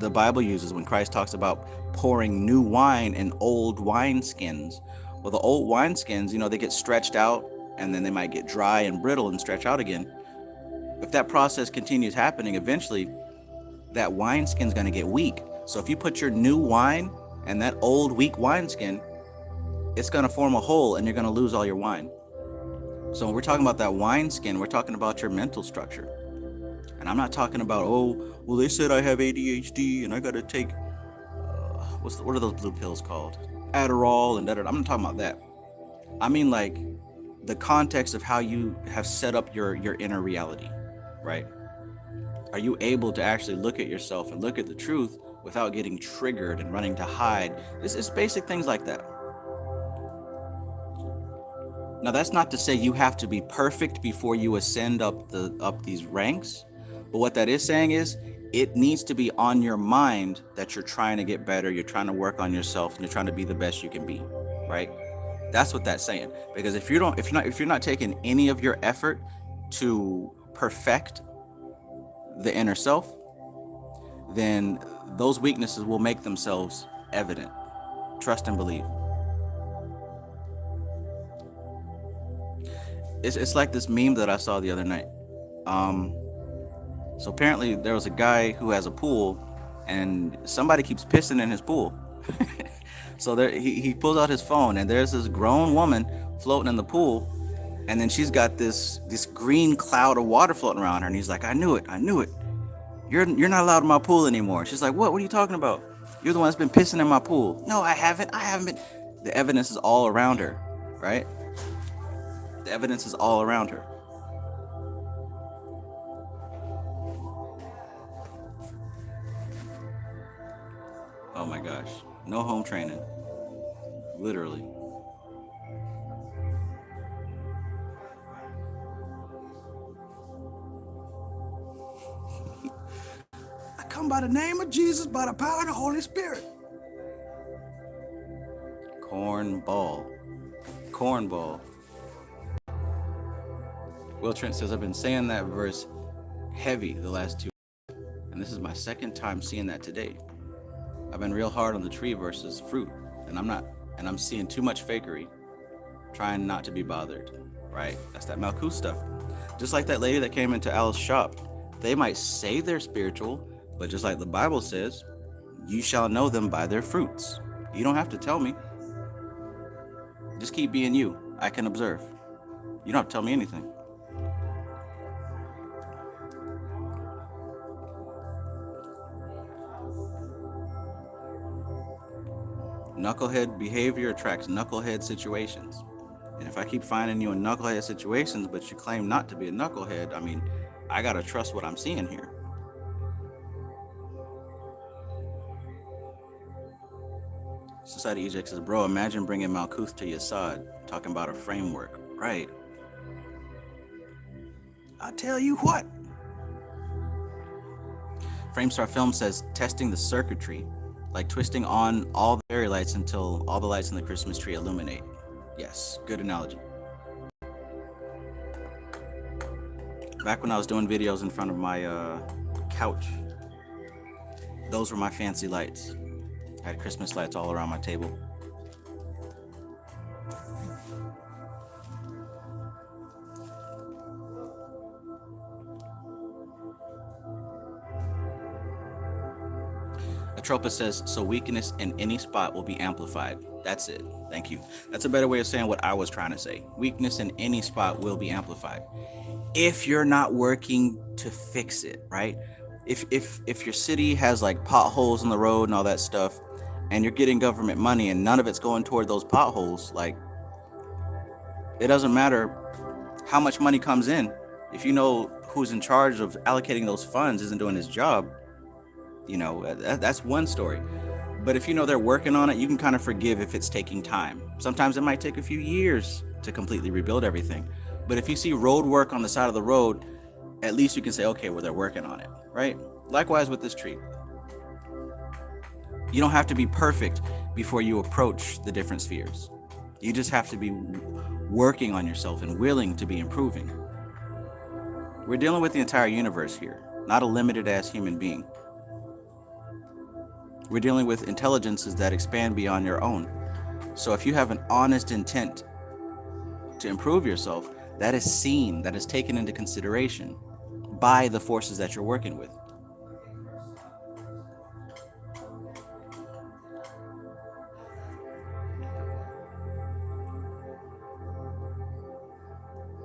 the Bible uses when Christ talks about pouring new wine in old wineskins. Well, the old wineskins, they get stretched out, and then they might get dry and brittle and stretch out again. If that process continues happening, eventually that wineskin's going to get weak. So if you put your new wine and that old weak wineskin, it's going to form a hole and you're going to lose all your wine. So when we're talking about that wineskin, we're talking about your mental structure. And I'm not talking about, they said I have ADHD and I got to take, what are those blue pills called? Adderall and da-da-da. I'm not talking about that. I mean, like, the context of how you have set up your inner reality, right? Are you able to actually look at yourself and look at the truth without getting triggered and running to hide? It's basic things like that. Now, that's not to say you have to be perfect before you ascend up these ranks, but what that is saying is it needs to be on your mind that you're trying to get better, you're trying to work on yourself, and you're trying to be the best you can be, right? That's what that's saying. Because if you're not taking any of your effort to perfect the inner self, then those weaknesses will make themselves evident. Trust and believe. It's like this meme that I saw the other night. So apparently there was a guy who has a pool, and somebody keeps pissing in his pool. So there, he pulls out his phone, and there's this grown woman floating in the pool, and then she's got this green cloud of water floating around her, and he's like, I knew it. You're not allowed in my pool anymore. She's like, what are you talking about? You're the one that's been pissing in my pool. No, I haven't been. The evidence is all around her, right? The evidence is all around her. Oh my gosh. No home training. Literally. I come by the name of Jesus, by the power of the Holy Spirit. Cornball. Will Trent says, I've been saying that verse heavy the last 2 weeks, and this is my second time seeing that today. I've been real hard on the tree versus fruit, and I'm seeing too much fakery, trying not to be bothered, right? That's that Magus stuff. Just like that lady that came into Al's shop. They might say they're spiritual, but just like the Bible says, you shall know them by their fruits. You don't have to tell me. Just keep being you. I can observe. You don't have to tell me anything. Knucklehead behavior attracts knucklehead situations. And if I keep finding you in knucklehead situations, but you claim not to be a knucklehead, I mean, I gotta trust what I'm seeing here. Society Eject says, bro, imagine bringing Magus to your side, talking about a framework. Right. I tell you what. Framestar Film says, testing the circuitry, like twisting on all the fairy lights until all the lights in the Christmas tree illuminate. Yes, good analogy. Back when I was doing videos in front of my couch, those were my fancy lights. I had Christmas lights all around my table. Atropa says, so weakness in any spot will be amplified. That's it. Thank you. That's a better way of saying what I was trying to say. Weakness in any spot will be amplified. If you're not working to fix it, right? If your city has like potholes in the road and all that stuff, and you're getting government money and none of it's going toward those potholes, like, it doesn't matter how much money comes in. If you know who's in charge of allocating those funds isn't doing his job, that's one story. But if you know they're working on it, you can kind of forgive if it's taking time. Sometimes it might take a few years to completely rebuild everything. But if you see road work on the side of the road, at least you can say, okay, well, they're working on it, right? Likewise with this tree. You don't have to be perfect before you approach the different spheres. You just have to be working on yourself and willing to be improving. We're dealing with the entire universe here, not a limited ass human being. We're dealing with intelligences that expand beyond your own. So if you have an honest intent to improve yourself, that is seen, that is taken into consideration by the forces that you're working with.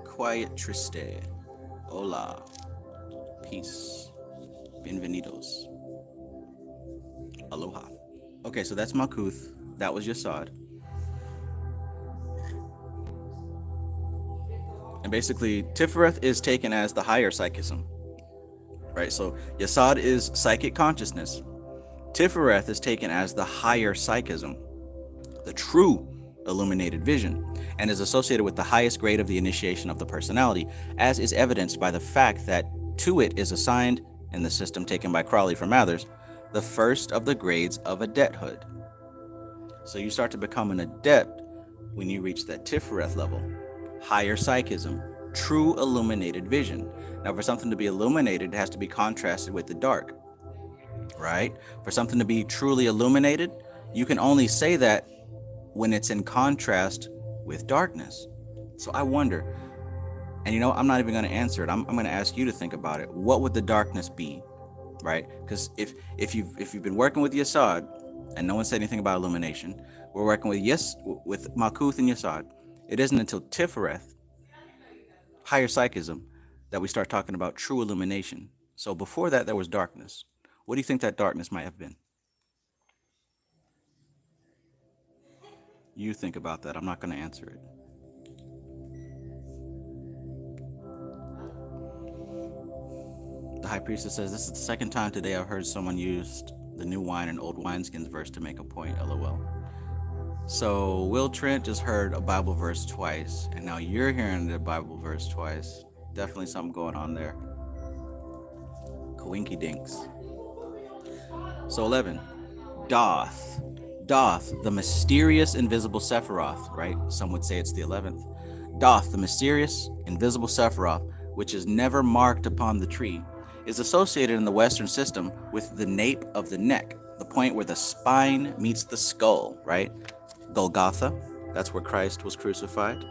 Quiet Triste. Hola. Peace. Bienvenidos. Aloha. Okay, so that's Makuth. That was Yasad. And basically, Tifereth is taken as the higher psychism. Right? So Yasad is psychic consciousness. Tifereth is taken as the higher psychism, the true illuminated vision, and is associated with the highest grade of the initiation of the personality, as is evidenced by the fact that to it is assigned, in the system taken by Crowley from Mathers, the first of the grades of adepthood. So you start to become an adept when you reach that Tifereth level, higher psychism, true illuminated vision. Now, for something to be illuminated, it has to be contrasted with the dark, right? For something to be truly illuminated, you can only say that when it's in contrast with darkness. So I wonder, and I'm not even going to answer it. I'm going to ask you to think about it. What would the darkness be, right? Because if you've been working with Yasad, and no one said anything about illumination, we're working with Makuth and Yasad. It isn't until Tifereth, higher psychism, that we start talking about true illumination. So before that, there was darkness. What do you think that darkness might have been? You think about that. I'm not going to answer it. The High Priestess says, this is the second time today I've heard someone used the new wine and old wineskins verse to make a point, LOL. So Will Trent just heard a Bible verse twice, and now you're hearing the Bible verse twice. Definitely something going on there. Coinky dinks. So 11, Doth. Doth, the mysterious invisible Sephiroth, right? Some would say it's the 11th. Doth, the mysterious invisible Sephiroth, which is never marked upon the tree, is associated in the Western system with the nape of the neck, the point where the spine meets the skull, right? Golgotha, that's where Christ was crucified.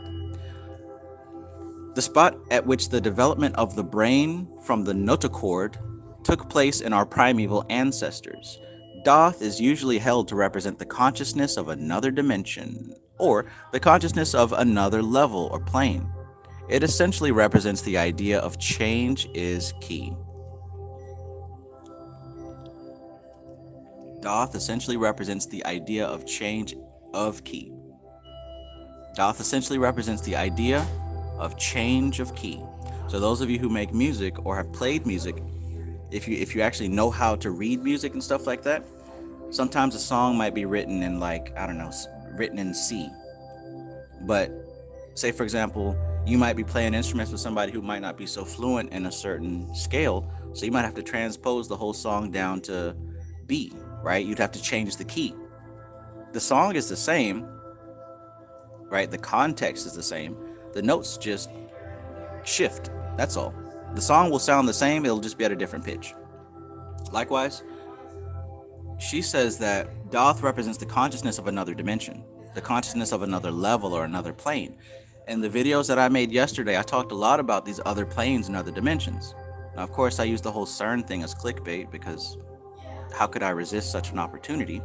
The spot at which the development of the brain from the notochord took place in our primeval ancestors. Doth is usually held to represent the consciousness of another dimension, or the consciousness of another level or plane. It essentially represents the idea of change is key. Doth essentially represents the idea of change of key. Doth essentially represents the idea of change of key. So those of you who make music or have played music, if you actually know how to read music and stuff like that, sometimes a song might be written in written in C. But say, for example, you might be playing instruments with somebody who might not be so fluent in a certain scale, so you might have to transpose the whole song down to B, right? You'd have to change the key. The song is the same, right? The context is the same. The notes just shift, that's all. The song will sound the same, it'll just be at a different pitch. Likewise, she says that Doth represents the consciousness of another dimension, the consciousness of another level or another plane. In the videos that I made yesterday, I talked a lot about these other planes and other dimensions. Now, of course, I used the whole CERN thing as clickbait because how could I resist such an opportunity?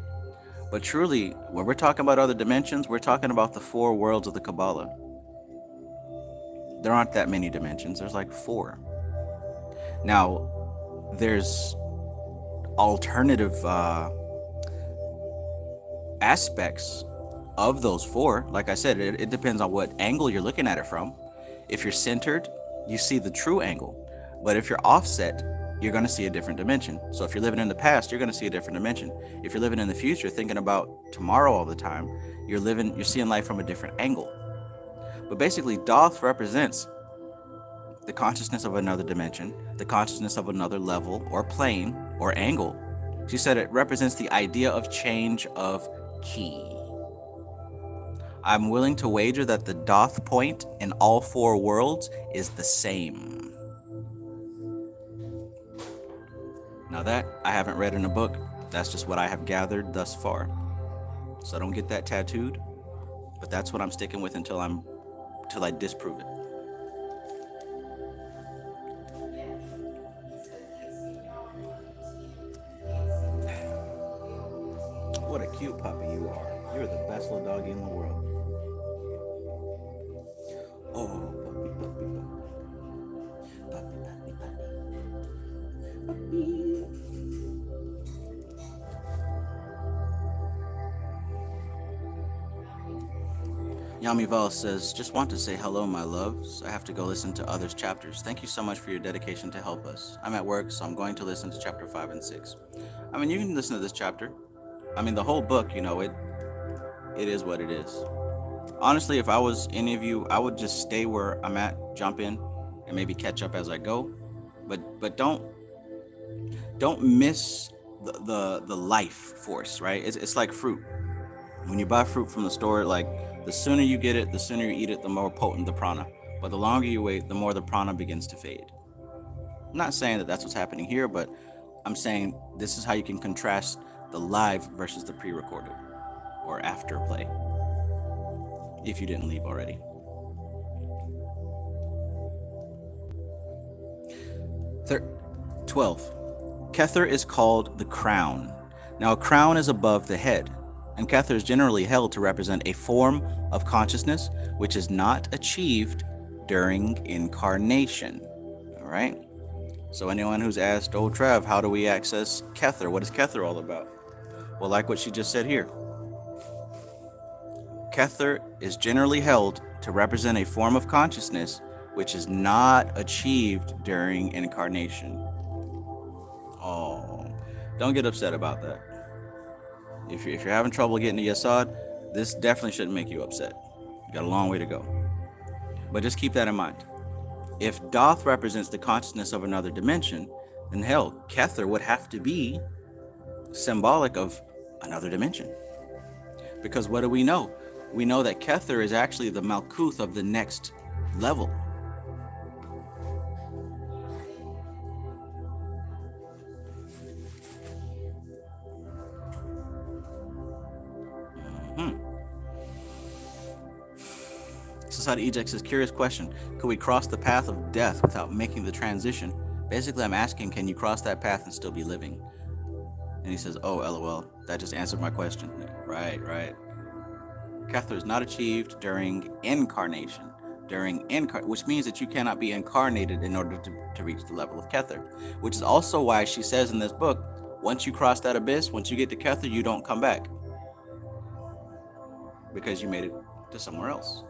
But truly, when we're talking about other dimensions, we're talking about the four worlds of the Qabalah. There aren't that many dimensions. There's like four. Now, there's alternative aspects of those four. Like I said, it depends on what angle you're looking at it from. If you're centered, you see the true angle. But if you're offset, you're going to see a different dimension. So if you're living in the past, you're going to see a different dimension. If you're living in the future, thinking about tomorrow all the time, you're seeing life from a different angle. But basically, Thoth represents the consciousness of another dimension, the consciousness of another level or plane or angle. She said it represents the idea of change of key. I'm willing to wager that the Thoth point in all four worlds is the same. Now that I haven't read in a book, that's just what I have gathered thus far. So I don't get that tattooed, but that's what I'm sticking with until I disprove it. What a cute puppy you are. You're the best little doggy in the world. Oh, puppy, puppy, puppy. Puppy, puppy, puppy. Puppy. Yamival says, just want to say hello, my loves. I have to go listen to others' chapters. Thank you so much for your dedication to help us. I'm at work, so I'm going to listen to chapter 5 and 6. I mean, you can listen to this chapter. I mean, the whole book, it is what it is. Honestly, if I was any of you, I would just stay where I'm at, jump in, and maybe catch up as I go. But don't miss the life force, right? It's like fruit. When you buy fruit from the store, like the sooner you get it, the sooner you eat it, the more potent the prana. But the longer you wait, the more the prana begins to fade. I'm not saying that that's what's happening here, but I'm saying this is how you can contrast the live versus the pre-recorded or after play, if you didn't leave already. 12. Kether is called the crown. Now, a crown is above the head, and Kether is generally held to represent a form of consciousness which is not achieved during incarnation. All right? So anyone who's asked, oh, Trev, how do we access Kether? What is Kether all about? Well, like what she just said here. Kether is generally held to represent a form of consciousness which is not achieved during incarnation. Oh, don't get upset about that. If you're having trouble getting to Yesod, this definitely shouldn't make you upset. You got a long way to go. But just keep that in mind. If Thoth represents the consciousness of another dimension, then hell, Kether would have to be symbolic of another dimension. Because what do we know? We know that Kether is actually the Malkuth of the next level. Society Eject says, curious question. Could we cross the path of death without making the transition? Basically, I'm asking, can you cross that path and still be living? And he says, oh, LOL. That just answered my question. Right. Kether is not achieved during incarnation. Which means that you cannot be incarnated in order to reach the level of Kether. Which is also why she says in this book, once you cross that abyss, once you get to Kether, you don't come back. Because you made it to somewhere else.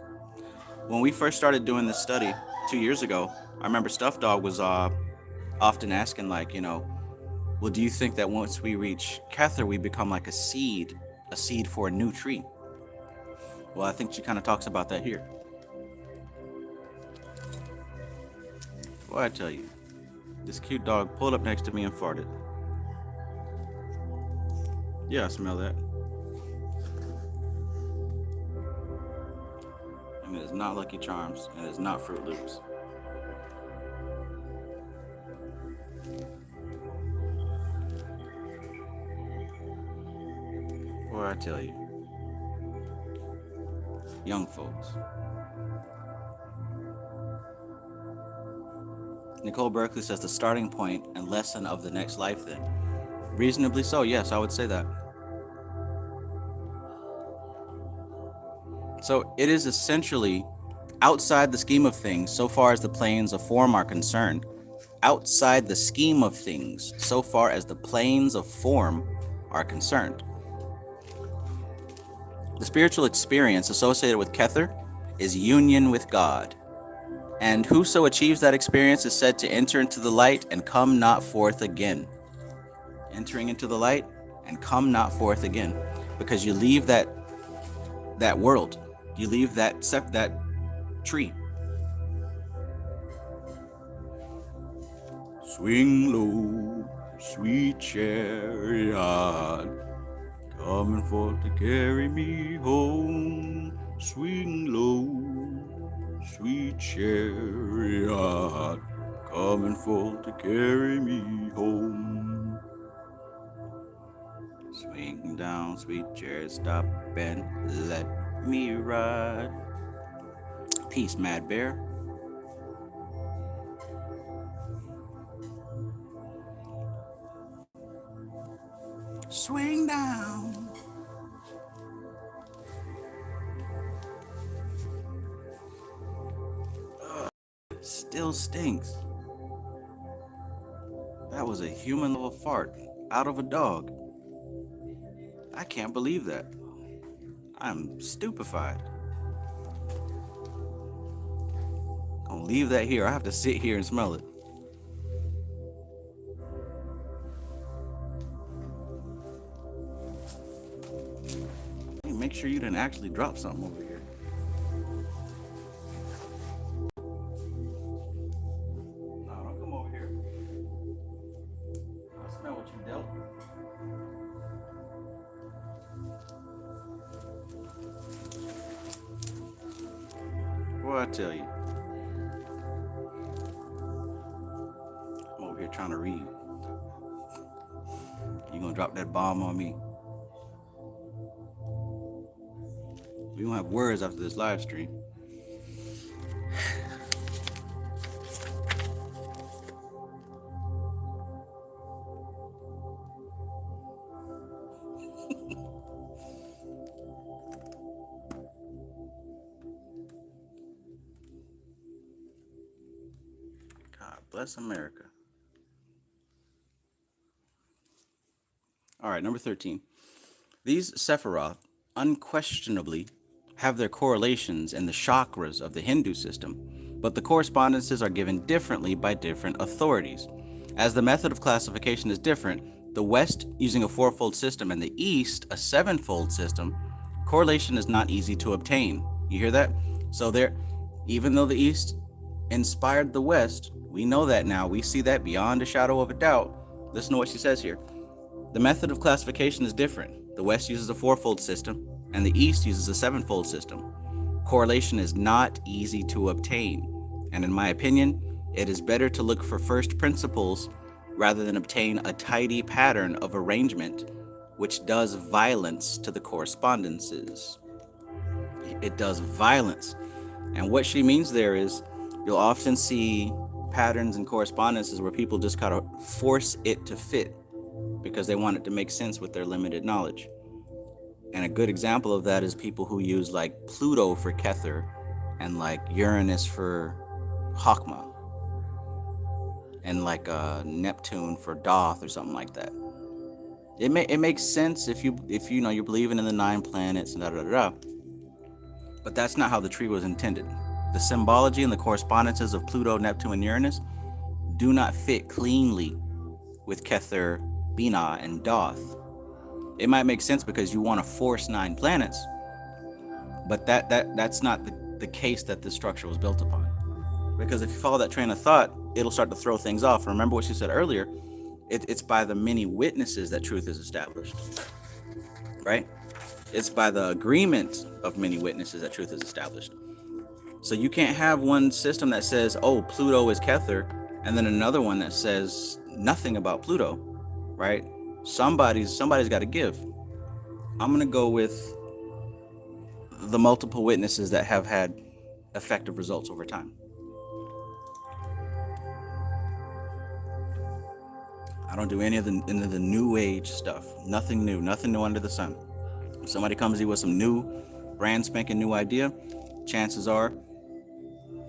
When we first started doing this study 2 years ago, I remember Stuffed Dog was often asking, like, well, do you think that once we reach Kether, we become like a seed for a new tree? Well, I think she kind of talks about that here. Boy, I tell you, this cute dog pulled up next to me and farted. Yeah, I smell that. And it is not Lucky Charms, and it is not Fruit Loops. Boy, I tell you. Young folks. Nicole Berkeley says the starting point and lesson of the next life then. Reasonably so, yes, I would say that. So it is essentially outside the scheme of things, so far as the planes of form are concerned. Outside the scheme of things, so far as the planes of form are concerned. The spiritual experience associated with Kether is union with God. And whoso achieves that experience is said to enter into the light and come not forth again. Entering into the light and come not forth again. Because you leave that world. You leave that tree. Swing low, sweet chariot, coming forth to carry me home. Swing low, sweet chariot, coming forth to carry me home. Swing down, sweet chariot, stop and let me ride. Peace, Mad Bear. Swing down. Still stinks. That was a human level fart out of a dog. I can't believe that. I'm stupefied. Gonna leave that here. I have to sit here and smell it. Hey, make sure you didn't actually drop something over here. No, don't come over here. I smell what you dealt. Boy, I tell you. I'm over here trying to read. You gonna drop that bomb on me? We don't have words after this live stream. God bless America. All right, number 13. These Sephiroth unquestionably have their correlations in the chakras of the Hindu system, but the correspondences are given differently by different authorities. As the method of classification is different, the West using a fourfold system and the East a sevenfold system, correlation is not easy to obtain. You hear that? So there, even though the East inspired the West, we know that now, we see that beyond a shadow of a doubt. Listen to what she says here. The method of classification is different. The West uses a fourfold system, and the East uses a sevenfold system. Correlation is not easy to obtain, and in my opinion, it is better to look for first principles rather than obtain a tidy pattern of arrangement which does violence to the correspondences. It does violence. And what she means there is you'll often see patterns and correspondences where people just kind of force it to fit because they want it to make sense with their limited knowledge. And a good example of that is people who use like Pluto for Kether and like Uranus for Chokmah and like Neptune for Doth or something like that. It makes sense if you know you're believing in the 9 planets and da da da. But that's not how the tree was intended. The symbology and the correspondences of Pluto, Neptune, and Uranus do not fit cleanly with Kether, Binah, and Doth. It might make sense because you want to force 9 planets, but that's not the case that this structure was built upon. Because if you follow that train of thought, it'll start to throw things off. Remember what she said earlier, it's by the many witnesses that truth is established, right? It's by the agreement of many witnesses that truth is established. So you can't have one system that says, oh, Pluto is Kether, and then another one that says nothing about Pluto, right? Somebody's got to give. I'm going to go with the multiple witnesses that have had effective results over time. I don't do any of the new age stuff. Nothing new under the sun. If somebody comes to you with some new, brand spanking new idea, chances are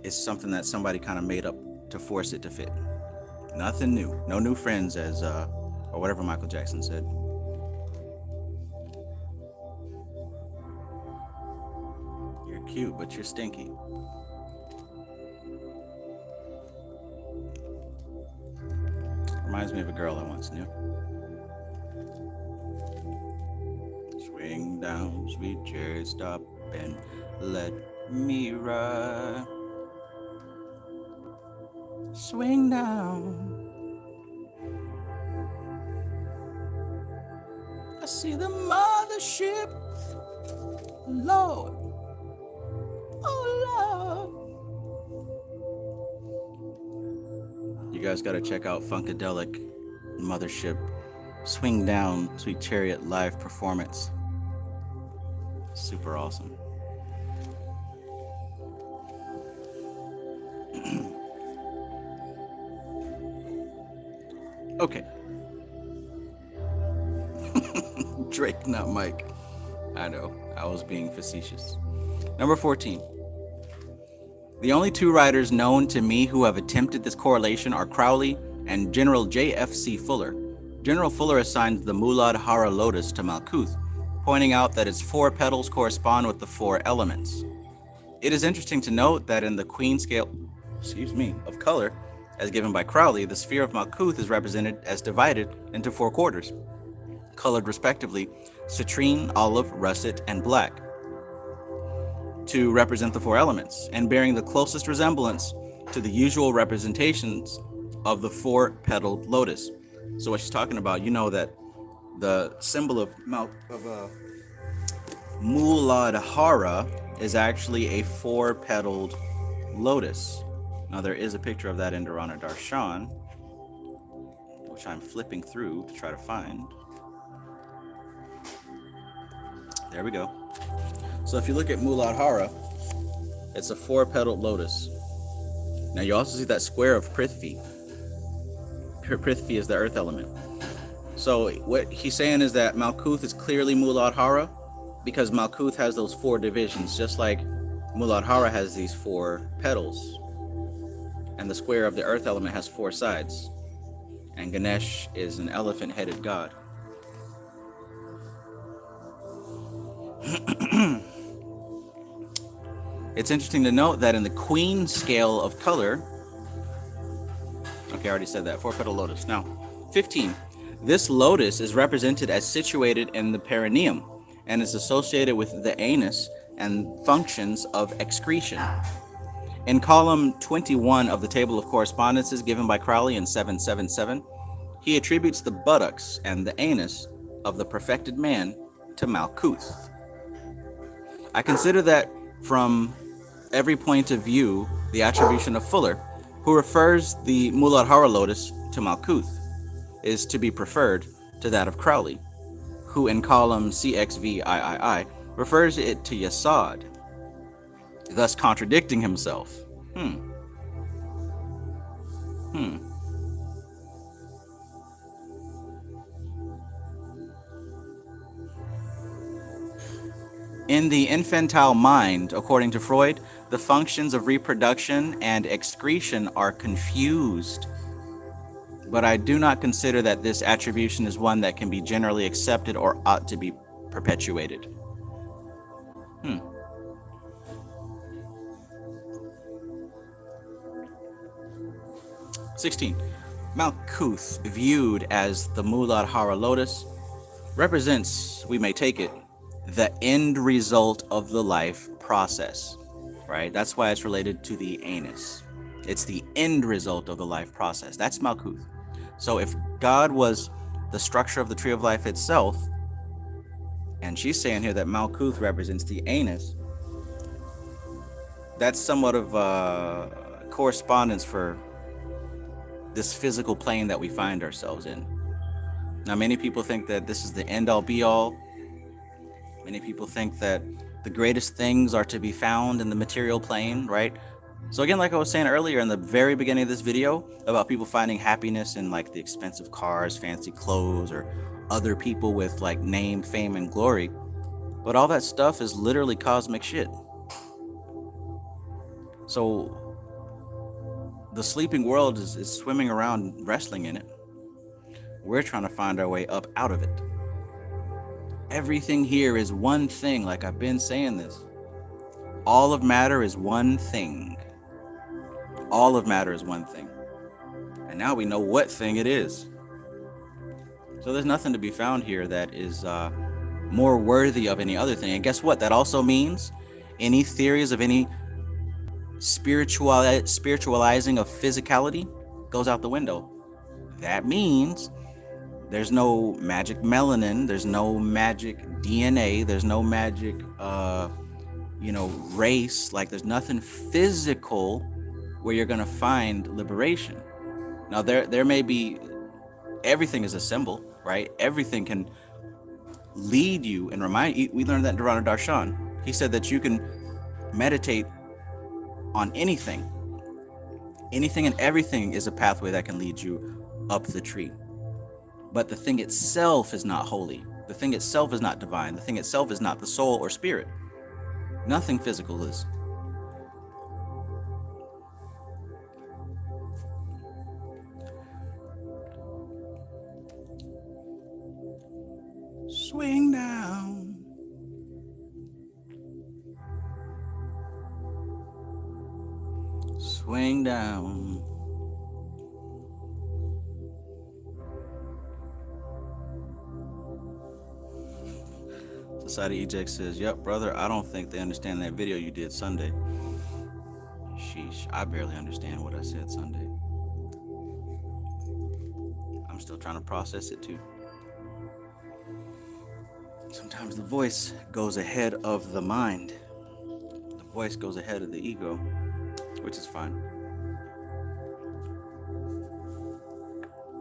it's something that somebody kind of made up to force it to fit. Nothing new. No new friends, as or whatever Michael Jackson said. You're cute, but you're stinky. Reminds me of a girl I once knew. Swing down, sweet cherry, stop and let me ride. Swing down. I see the mothership, Lord. Oh, Lord. You guys gotta check out Funkadelic Mothership Swing Down Sweet Chariot live performance. Super awesome. Okay. Drake, not Mike. I know, I was being facetious. Number 14. The only two writers known to me who have attempted this correlation are Crowley and General J.F.C. Fuller. General Fuller assigns the Muladhara lotus to Malkuth, pointing out that its 4 petals correspond with the 4 elements. It is interesting to note that in the Queen scale, of color, as given by Crowley, the sphere of Malkuth is represented as divided into 4 quarters, colored respectively citrine, olive, russet, and black, to represent the 4 elements, and bearing the closest resemblance to the usual representations of the 4-petaled lotus. So what she's talking about, you know that the symbol of Muladhara is actually a 4-petaled lotus. Now there is a picture of that in Dharana Darshan, which I'm flipping through to try to find. There we go. So if you look at Muladhara, it's a 4-petaled lotus. Now you also see that square of Prithvi. Prithvi is the earth element. So what he's saying is that Malkuth is clearly Muladhara because Malkuth has those 4 divisions, just like Muladhara has these 4 petals. And the square of the earth element has 4 sides. And Ganesh is an elephant-headed god. It's interesting to note that in the Queen scale of color, okay, I already said that, 4-petal lotus. Now, 15. This lotus is represented as situated in the perineum and is associated with the anus and functions of excretion. In column 21 of the table of correspondences given by Crowley in 777, he attributes the buttocks and the anus of the perfected man to Malkuth. I consider that from every point of view, the attribution of Fuller, who refers the Muladhara lotus to Malkuth, is to be preferred to that of Crowley, who in column CXVIII refers it to Yasod, thus contradicting himself. In the infantile mind, according to Freud, the functions of reproduction and excretion are confused. But I do not consider that this attribution is one that can be generally accepted or ought to be perpetuated. 16. Malkuth, viewed as the Muladhara lotus, represents, we may take it, the end result of the life process, right? That's why it's related to the anus. It's the end result of the life process. That's Malkuth. So if God was the structure of the tree of life itself, and she's saying here that Malkuth represents the anus, that's somewhat of a correspondence for this physical plane that we find ourselves in. Now, many people think that this is the end-all be-all. Many people think that the greatest things are to be found in the material plane, right? So again, like I was saying earlier in the very beginning of this video about people finding happiness in like the expensive cars, fancy clothes, or other people with like name, fame, and glory. But all that stuff is literally cosmic shit. So the sleeping world is swimming around wrestling in it. We're trying to find our way up out of it. Everything here is one thing, like I've been saying this. All of matter is one thing. All of matter is one thing. And now we know what thing it is. So there's nothing to be found here that is more worthy of any other thing. And guess what? That also means any theories of any spiritualizing of physicality goes out the window. That means there's no magic melanin, there's no magic DNA, there's no magic race. Like there's nothing physical where you're gonna find liberation. Now there may be, everything is a symbol, right? Everything can lead you and remind you. We learned that in Durana Darshan. He said that you can meditate on anything. Anything and everything is a pathway that can lead you up the tree. But the thing itself is not holy. The thing itself is not divine. The thing itself is not the soul or spirit. Nothing physical is. Swing down. Swing down. Society Eject says, "Yep, brother, I don't think they understand that video you did Sunday." Sheesh, I barely understand what I said Sunday. I'm still trying to process it too. Sometimes the voice goes ahead of the mind. The voice goes ahead of the ego, which is fine.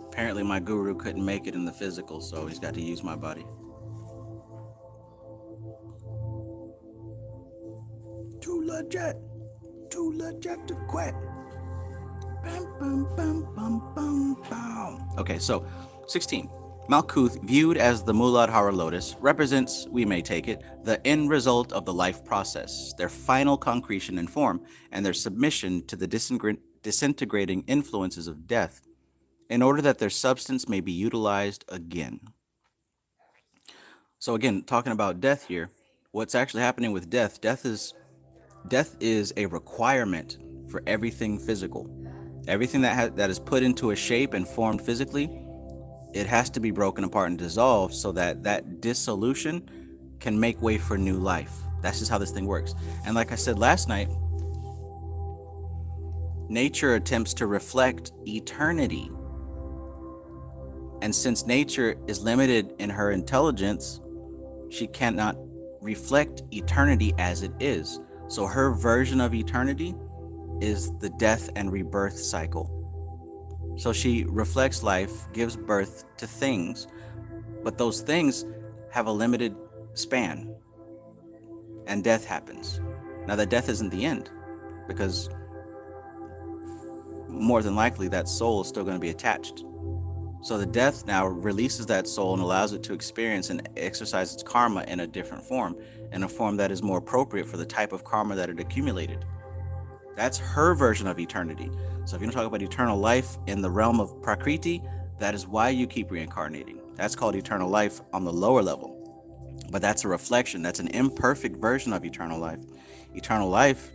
Apparently my guru couldn't make it in the physical, so he's got to use my body. Too legit to quit. Bam, bam, bam, bam, bam, bam. Okay, so 16. Malkuth, viewed as the Muladhara lotus, represents, we may take it, the end result of the life process, their final concretion and form, and their submission to the disintegrating influences of death, in order that their substance may be utilized again. So again, talking about death here, what's actually happening with death, death is a requirement for everything physical. Everything that is put into a shape and formed physically, it has to be broken apart and dissolved so that dissolution can make way for new life. That's just how this thing works. And like I said last night, nature attempts to reflect eternity. And since nature is limited in her intelligence, she cannot reflect eternity as it is. So her version of eternity is the death and rebirth cycle. So she reflects life, gives birth to things, but those things have a limited span, and death happens. Now that death isn't the end, because more than likely that soul is still going to be attached. So the death now releases that soul and allows it to experience and exercise its karma in a different form, in a form that is more appropriate for the type of karma that it accumulated. That's her version of eternity. So if you don't talk about eternal life in the realm of Prakriti, that is why you keep reincarnating. That's called eternal life on the lower level. But that's a reflection. That's an imperfect version of eternal life. Eternal life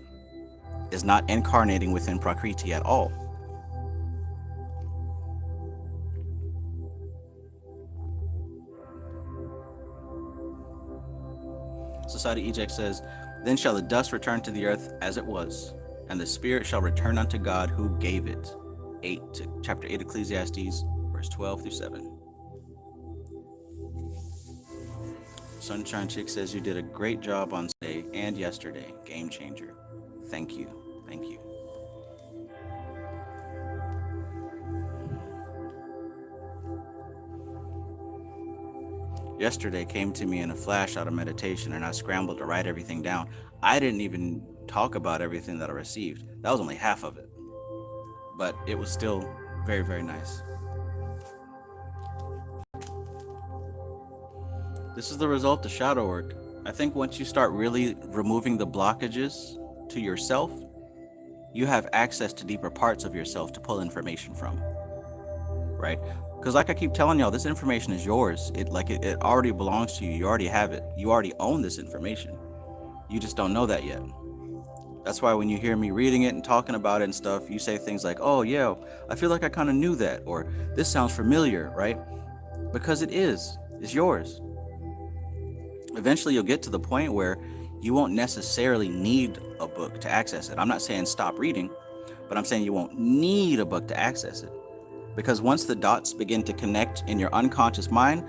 is not incarnating within Prakriti at all. Society Eject says, "Then shall the dust return to the earth as it was, and the spirit shall return unto God who gave it." Chapter 8 Ecclesiastes, verse 12 through 7. Sunshine Chick says, "You did a great job on today and yesterday. Game changer. Thank you. Thank you." yesterday came to me in a flash out of meditation, and I scrambled to write everything down. I didn't even talk about everything that I received. That was only half of it, but it was still very, very nice. This is the result of shadow work. I think once you start really removing the blockages to yourself, you have access to deeper parts of yourself to pull information from, right? Because like I keep telling y'all, this information is yours. It already belongs to you. You already have it. You already own this information. You just don't know that yet. That's why when you hear me reading it and talking about it and stuff, you say things like, oh yeah, I feel like I kind of knew that, or this sounds familiar, right? Because it is. It's yours. Eventually you'll get to the point where you won't necessarily need a book to access it. I'm not saying stop reading, but I'm saying you won't need a book to access it. Because once the dots begin to connect in your unconscious mind,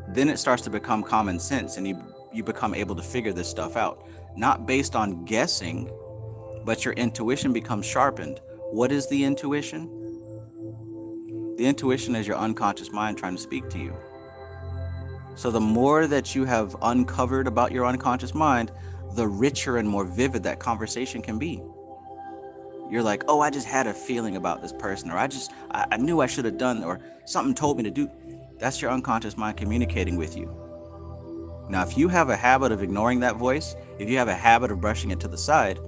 then it starts to become common sense, and you become able to figure this stuff out. Not based on guessing, but your intuition becomes sharpened. What is the intuition? The intuition is your unconscious mind trying to speak to you. So the more that you have uncovered about your unconscious mind, the richer and more vivid that conversation can be. You're like, oh, I just had a feeling about this person, or I knew I should have done, or something told me to do. That's your unconscious mind communicating with you. Now, if you have a habit of ignoring that voice, if you have a habit of brushing it to the side,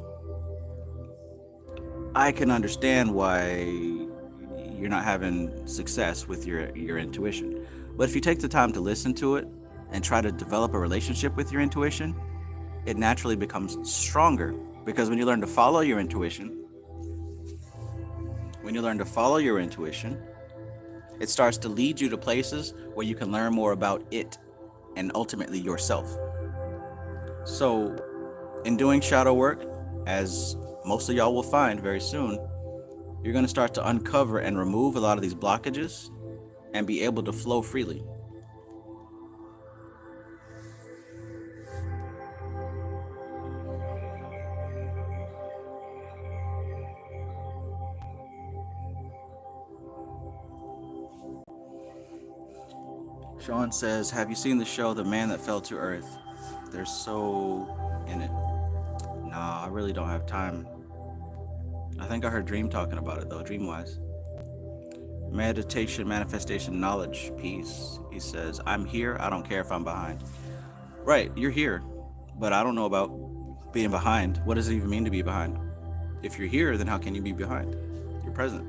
I can understand why you're not having success with your intuition. But if you take the time to listen to it and try to develop a relationship with your intuition, it naturally becomes stronger. Because when you learn to follow your intuition, it starts to lead you to places where you can learn more about it and ultimately yourself. So in doing shadow work, as most of y'all will find very soon, you're going to start to uncover and remove a lot of these blockages and be able to flow freely. Sean says, have you seen the show The Man That Fell to Earth? They're so in it. Nah, I really don't have time. I think I heard Dream talking about it though, Dreamwise. Meditation, manifestation, knowledge, peace. He says, I'm here, I don't care if I'm behind. Right, you're here, but I don't know about being behind. What does it even mean to be behind? If you're here, then how can you be behind? You're present.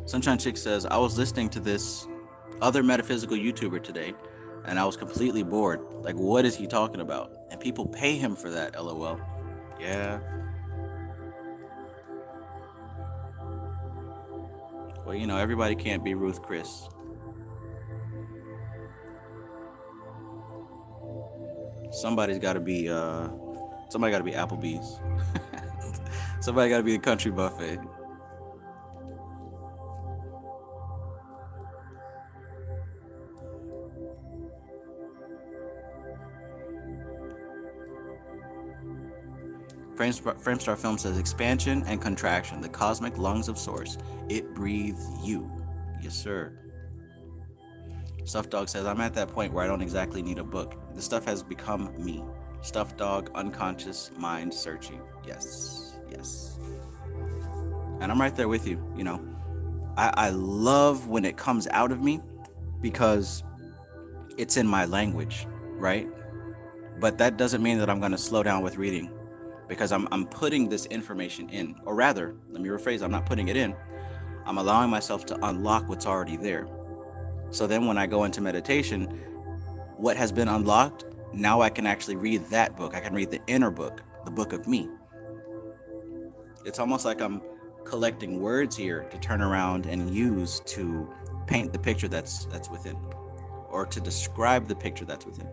Sunshine Chick says, I was listening to this other metaphysical YouTuber today, and I was completely bored. Like, what is he talking about? And people pay him for that, LOL. Yeah. Well, you know, everybody can't be Ruth Chris. Somebody got to be Applebee's. Somebody got to be the country buffet. Framestar Film says, expansion and contraction, the cosmic lungs of source. It breathes you. Yes, sir. Stuffed Dog says, I'm at that point where I don't exactly need a book. The stuff has become me. Stuffed Dog, unconscious mind searching. Yes, yes. And I'm right there with you, you know. I love when it comes out of me because it's in my language, right? But that doesn't mean that I'm going to slow down with reading, because I'm putting this information in. Or rather, let me rephrase, I'm not putting it in. I'm allowing myself to unlock what's already there. So then when I go into meditation, what has been unlocked, now I can actually read that book. I can read the inner book, the book of me. It's almost like I'm collecting words here to turn around and use to paint the picture that's within, or to describe the picture that's within.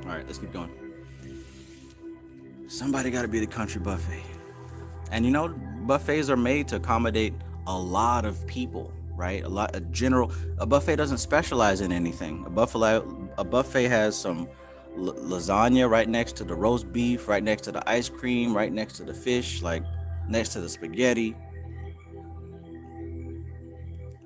All right, let's keep going. Somebody got to be the country buffet. And you know, buffets are made to accommodate a lot of people, right? A buffet doesn't specialize in anything. A buffet has some lasagna right next to the roast beef, right next to the ice cream, right next to the fish, like next to the spaghetti.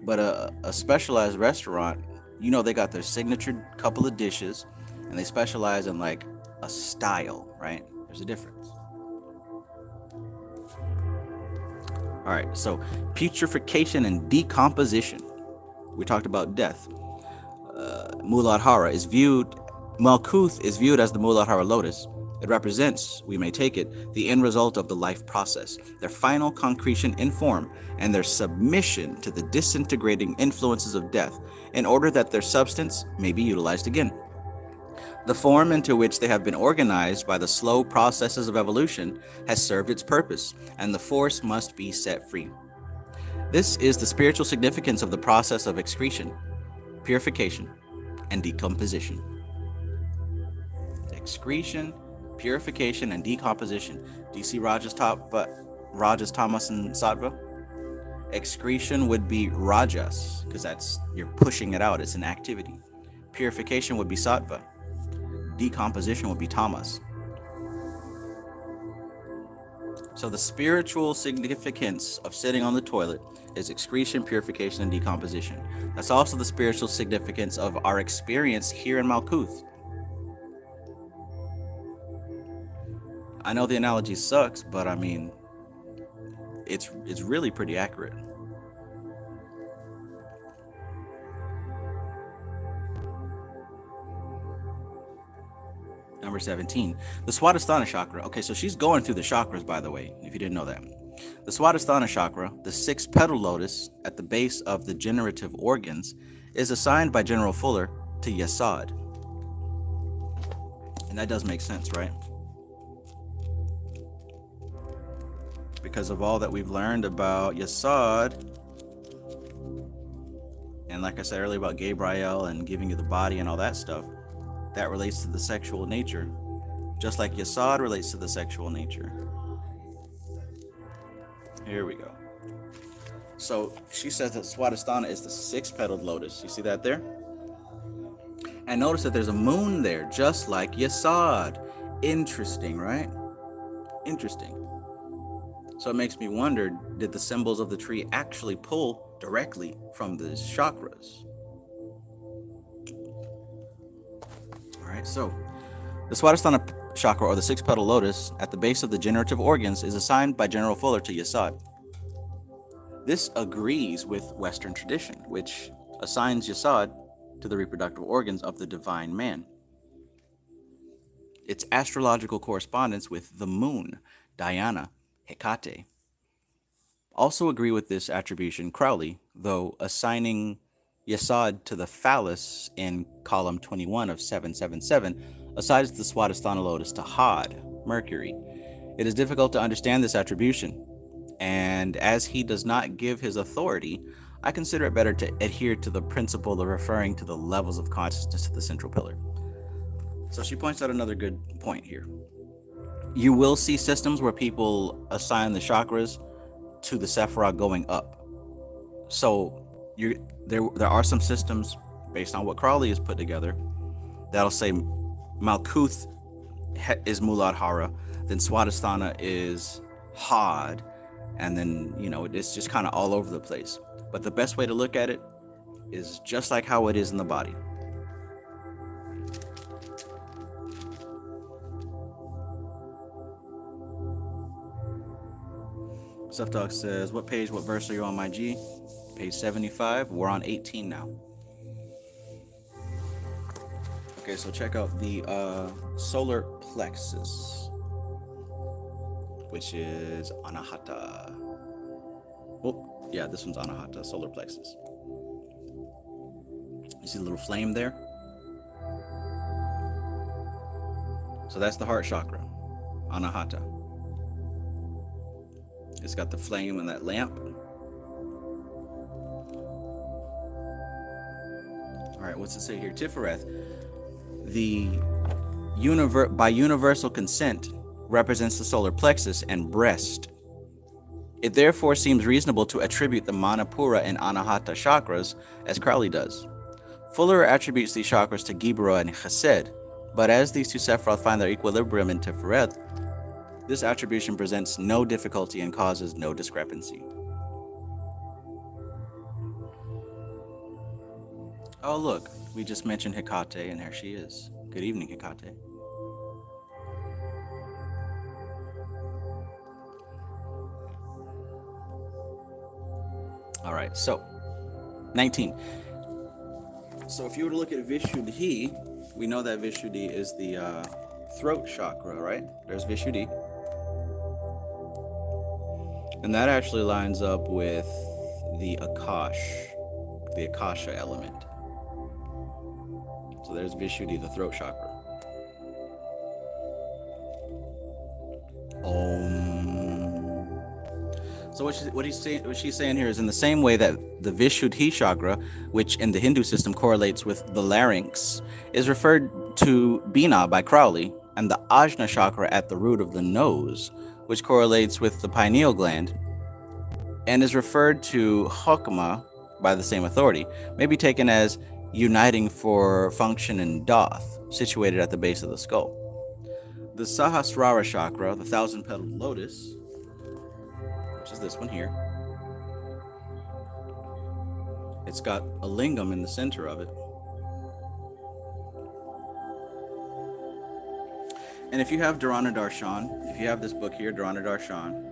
But a specialized restaurant, you know, they got their signature couple of dishes, and they specialize in like a style, right? There's a difference. All right, so putrefaction and decomposition. We talked about death. Muladhara is viewed, Malkuth is viewed as the Muladhara lotus. It represents, we may take it, the end result of the life process, their final concretion in form, and their submission to the disintegrating influences of death, in order that their substance may be utilized again. The form into which they have been organized by the slow processes of evolution has served its purpose, and the force must be set free. This is the spiritual significance of the process of excretion, purification, and decomposition. Excretion, purification, and decomposition. Do you see Rajas, Tamas, and Sattva? Excretion would be Rajas, because that's, you're pushing it out, it's an activity. Purification would be Sattva. Decomposition would be Tamas. So the spiritual significance of sitting on the toilet is excretion, purification, and decomposition. That's also the spiritual significance of our experience here in Malkuth. I know the analogy sucks, but I mean, it's really pretty accurate. Number 17, the Swadhisthana chakra. Okay, so she's going through the chakras, by the way, if you didn't know that. The Swadhisthana chakra, the sixth petal lotus at the base of the generative organs, is assigned by General Fuller to Yesod. And that does make sense, right? Because of all that we've learned about Yesod, and like I said earlier about Gabriel and giving you the body and all that stuff, that relates to the sexual nature, just like Yesod relates to the sexual nature. Here we go. So she says that Swadhisthana is the six-petaled lotus. You see that there? And notice that there's a moon there, just like Yesod. Interesting, right? Interesting. So it makes me wonder, did the symbols of the tree actually pull directly from the chakras? All right, so the Swadhisthana chakra, or the six-petal lotus, at the base of the generative organs, is assigned by General Fuller to Yesod. This agrees with Western tradition, which assigns Yesod to the reproductive organs of the divine man. Its astrological correspondence with the moon, Diana, Hecate. Also agree with this attribution Crowley, though assigning Yesod to the phallus in column 21 of 777 assigns the Swadhisthana lotus to Hod, Mercury. It is difficult to understand this attribution, and as he does not give his authority, I consider it better to adhere to the principle of referring to the levels of consciousness of the central pillar. So she points out another good point here. You will see systems where people assign the chakras to the Sephirah going up. So there are some systems based on what Crowley has put together that'll say Malkuth is Muladhara, then Swadhisthana is Hod, and then, you know, it's just kind of all over the place. But the best way to look at it is just like how it is in the body. Stuff Talk says, what page, what verse are you on, my G? Page 75. We're on 18 now. Okay, so check out the solar plexus, which is Anahata. Oh, yeah, this one's Anahata, solar plexus. You see the little flame there? So that's the heart chakra, Anahata. It's got the flame and that lamp. All right, what's it say here? Tifereth, by universal consent, represents the solar plexus and breast. It therefore seems reasonable to attribute the Manipura and Anahata chakras as Crowley does. Fuller attributes these chakras to Gibra and Chesed, but as these two Sephiroth find their equilibrium in Tifereth, this attribution presents no difficulty and causes no discrepancy. Oh, look, we just mentioned Hecate, and there she is. Good evening, Hecate. All right, so 19. So if you were to look at Vishuddhi, we know that Vishuddhi is the throat chakra, right? There's Vishuddhi. And that actually lines up with the Akasha element. So there's Vishuddhi, the throat chakra. So what she's saying here is, in the same way that the Vishuddhi chakra, which in the Hindu system correlates with the larynx, is referred to Bina by Crowley, and the Ajna chakra at the root of the nose, which correlates with the pineal gland, and is referred to Chokmah by the same authority, may be taken as uniting for function in Doth, situated at the base of the skull. The Sahasrara chakra, the thousand-petaled lotus, which is this one here, it's got a lingam in the center of it. And if you have Dharana Darshan, if you have this book here, Dharana Darshan,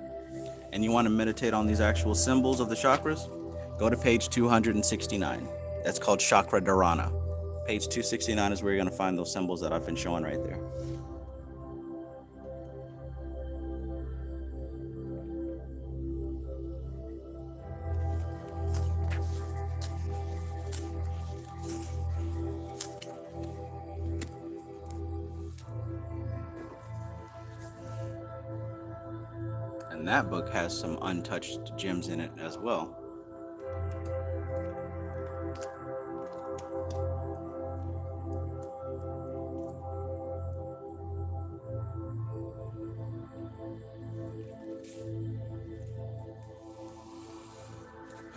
and you want to meditate on these actual symbols of the chakras, go to page 269. That's called Chakra Dharana. Page 269 is where you're going to find those symbols that I've been showing right there. And that book has some untouched gems in it as well.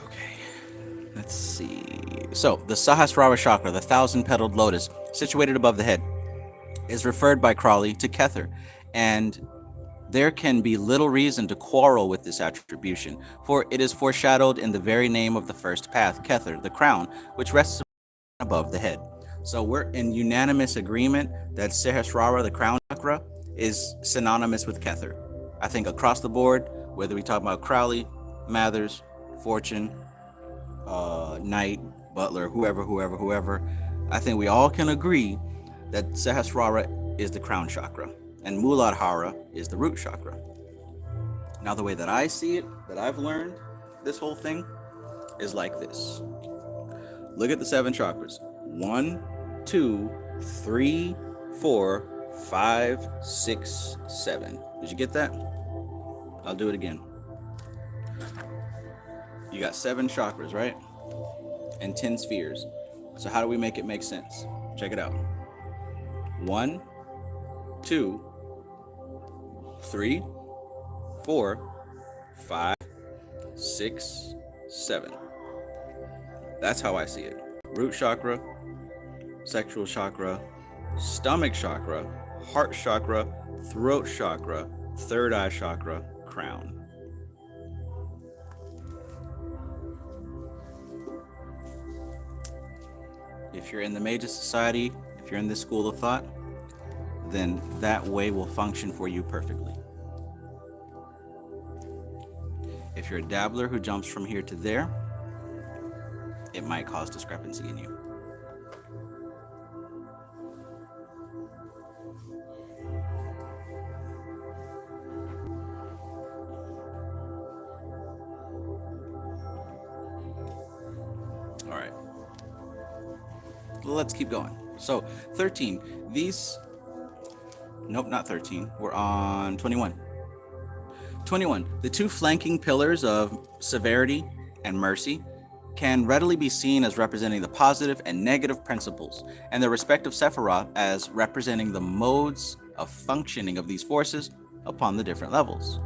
Okay, let's see. So, the Sahasrara chakra, the thousand-petaled lotus, situated above the head, is referred by Crowley to Kether, and there can be little reason to quarrel with this attribution, for it is foreshadowed in the very name of the first path, Kether, the crown, which rests above the head. So we're in unanimous agreement that Sahasrara, the crown chakra, is synonymous with Kether. I think across the board, whether we talk about Crowley, Mathers, Fortune, Knight, Butler, whoever, I think we all can agree that Sahasrara is the crown chakra, and Muladhara is the root chakra. Now, the way that I see it, that I've learned this whole thing, is like this. Look at the 7 chakras. 1, 2, 3, 4, 5, 6, 7. Did you get that? I'll do it again. You got 7 chakras, right? And 10 spheres. So how do we make it make sense? Check it out. 1, 2, 3, 4, 5, 6, 7. That's how I see it. Root chakra, sexual chakra, stomach chakra, heart chakra, throat chakra, third eye chakra, crown. If you're in the Magus Society, if you're in this school of thought, then that way will function for you perfectly. If you're a dabbler who jumps from here to there, it might cause discrepancy in you. All right. Let's keep going. So 13, nope, not 13. We're on 21. 21, the 2 flanking pillars of severity and mercy can readily be seen as representing the positive and negative principles, and their respective Sephiroth as representing the modes of functioning of these forces upon the different levels.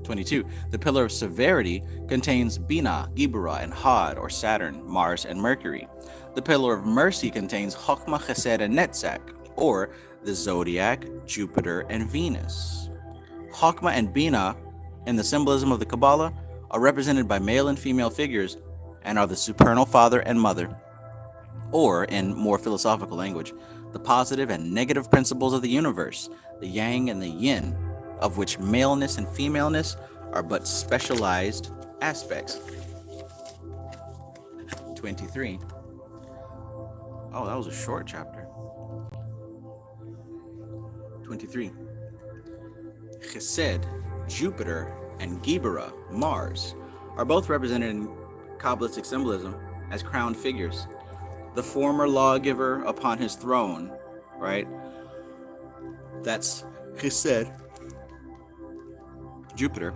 22. The pillar of severity contains Bina, Gibra, and Had, or Saturn, Mars, and Mercury. The pillar of mercy contains Chokmah, Chesed, and Netzach, or the zodiac, Jupiter, and Venus. Chokmah and Bina, in the symbolism of the Qabalah, are represented by male and female figures and are the supernal father and mother, or in more philosophical language, the positive and negative principles of the universe, the yang and the yin, of which maleness and femaleness are but specialized aspects. 23. Oh, that was a short chapter. 23. Chesed, Jupiter, and Geburah, Mars, are both represented in Kabbalistic symbolism as crowned figures. The former lawgiver upon his throne, right? That's Chesed, Jupiter.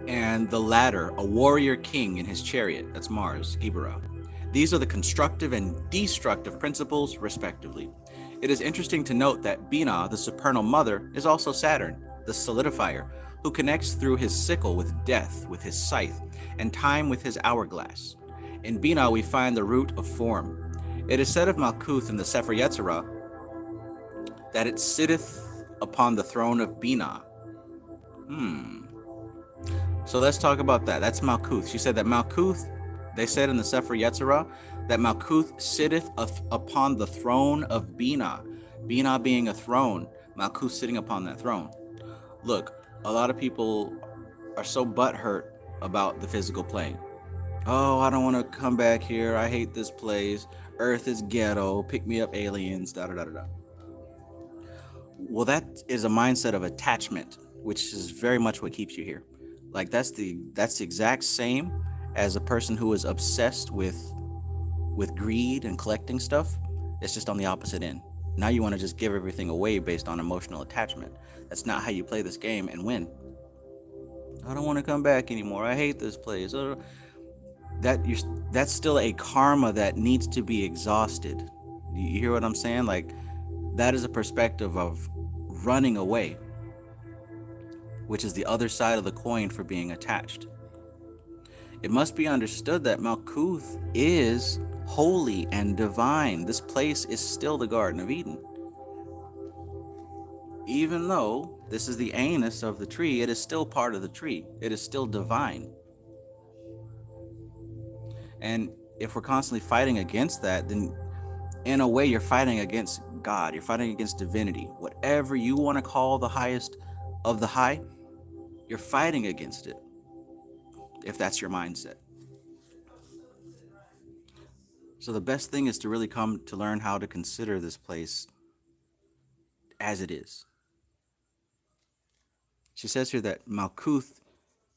And the latter, a warrior king in his chariot, that's Mars, Geburah. These are the constructive and destructive principles, respectively. It is interesting to note that Binah, the supernal mother, is also Saturn, the solidifier, who connects through his sickle with death with his scythe, and time with his hourglass. In Binah we find the root of form. It is said of Malkuth in the Sefer Yetzirah that it sitteth upon the throne of Binah. So let's talk about that. That's Malkuth. She said that Malkuth, they said in the Sefer Yetzirah, that Malkuth sitteth upon the throne of Binah. Binah being a throne, Malkuth sitting upon that throne. Look, a lot of people are so butthurt about the physical plane. Oh, I don't want to come back here. I hate this place. Earth is ghetto. Pick me up, aliens. Da da da da. Well, that is a mindset of attachment, which is very much what keeps you here. Like that's the exact same as a person who is obsessed with greed and collecting stuff. It's just on the opposite end. Now you want to just give everything away based on emotional attachment. That's not how you play this game and win. I don't want to come back anymore. I hate this place. That's still a karma that needs to be exhausted. You hear what I'm saying? Like, that is a perspective of running away, which is the other side of the coin for being attached. It must be understood that Malkuth is holy and divine. This place is still the Garden of Eden. Even though this is the anus of the tree, it is still part of the tree. It is still divine. And if we're constantly fighting against that, then in a way you're fighting against God. You're fighting against divinity. Whatever you want to call the highest of the high, you're fighting against it, if that's your mindset. So the best thing is to really come to learn how to consider this place as it is. She says here that Malkuth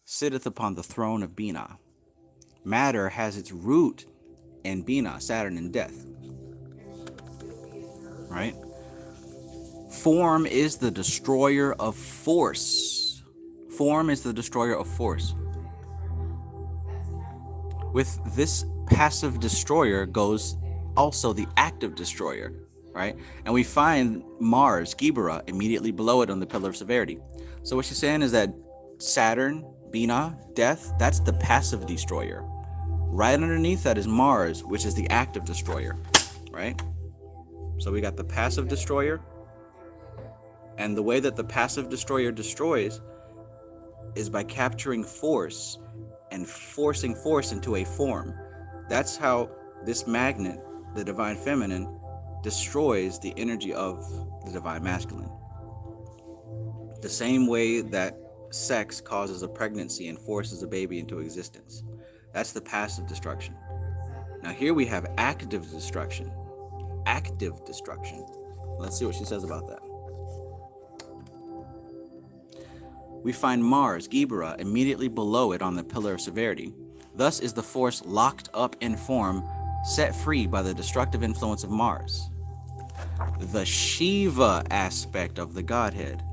sitteth upon the throne of Binah. Matter has its root in Binah, Saturn, and death. Right? Form is the destroyer of force. Form is the destroyer of force. With this passive destroyer goes also the active destroyer, right? And we find Mars, Geburah, immediately below it on the pillar of severity. So what she's saying is that Saturn, Binah, death, that's the passive destroyer. Right underneath that is Mars, which is the active destroyer, right? So we got the passive destroyer, and the way that the passive destroyer destroys is by capturing force and forcing force into a form. That's how this magnet, the divine feminine, destroys the energy of the divine masculine. The same way that sex causes a pregnancy and forces a baby into existence. That's the passive destruction. Now here we have active destruction. Active destruction. Let's see what she says about that. We find Mars, Geburah, immediately below it on the pillar of severity. Thus is the force locked up in form, set free by the destructive influence of Mars. The Shiva aspect of the Godhead.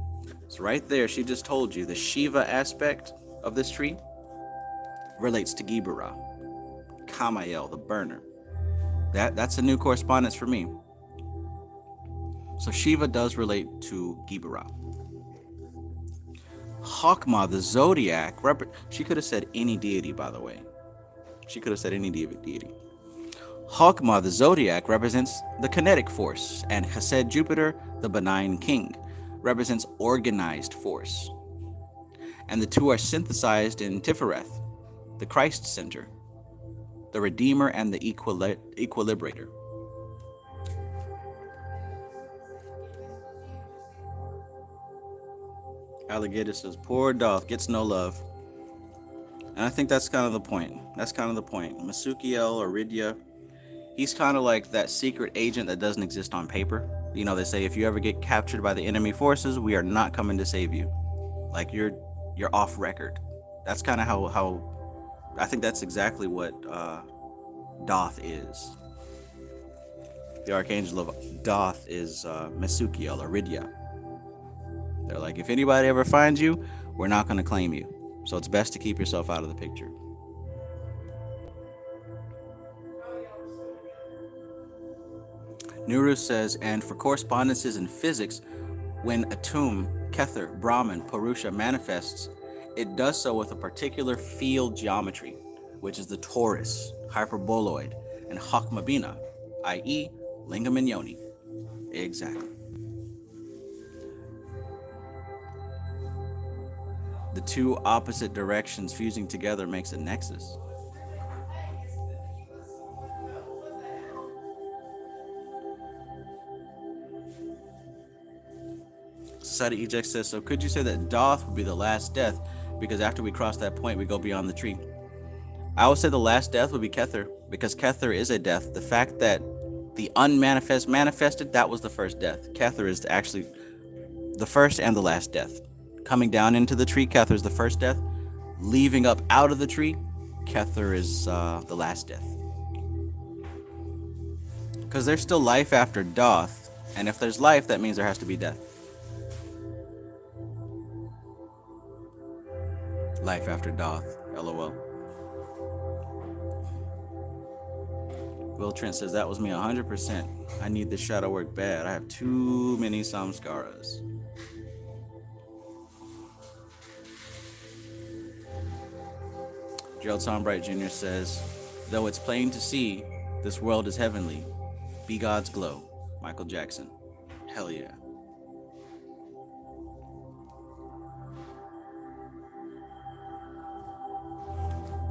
So right there, she just told you the Shiva aspect of this tree relates to Geburah, Kamael, the burner. That's a new correspondence for me. So Shiva does relate to Geburah. Chokmah, the zodiac, she could have said any deity, by the way. She could have said any deity. Chokmah, the zodiac, represents the kinetic force, and Chesed, Jupiter, the benign king, represents organized force. And the two are synthesized in Tifereth. the Christ Center, the Redeemer, and the Equilibrator. Alligator says, poor Doth gets no love. And I think that's kind of the point. Masukiel or Ridya, he's kind of like that secret agent that doesn't exist on paper. You know, they say if you ever get captured by the enemy forces, we are not coming to save you. Like you're off record. That's kind of how I think that's exactly what Doth is. The archangel of Doth is Masukiel or Ridya. They're like, if anybody ever finds you, we're not going to claim you. So it's best to keep yourself out of the picture. Nuru says, and for correspondences in physics, when Atum, Kether, Brahman, Purusha manifests, it does so with a particular field geometry, which is the torus, hyperboloid, and Hakmabina, i.e. lingam and yoni. Exactly. The two opposite directions fusing together makes a nexus. Society Eject says, so could you say that Doth would be the last death because after we cross that point we go beyond the tree? I would say the last death would be Kether, because Kether is a death. The fact that the unmanifest manifested, that was the first death. Kether is actually the first and the last death. Coming down into the tree, Kether is the first death. Leaving up out of the tree, Kether is the last death. Because there's still life after Doth, and if there's life, that means there has to be death. Life after Doth, LOL. Will Trent says, that was me 100%. I need this shadow work bad. I have too many samskaras. Gerald Sombright Jr. says, though it's plain to see, this world is heavenly. Be God's glow. Michael Jackson. Hell yeah.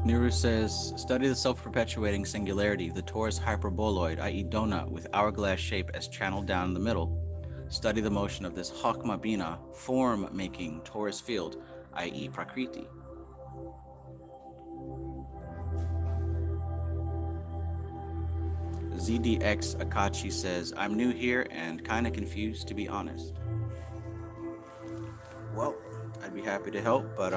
Nehru says, study the self-perpetuating singularity, the torus hyperboloid, i.e. donut, with hourglass shape as channeled down the middle. Study the motion of this Hakmabina, form-making torus field, i.e. prakriti. ZDX Akachi says, I'm new here and kinda confused, to be honest. Well, I'd be happy to help, but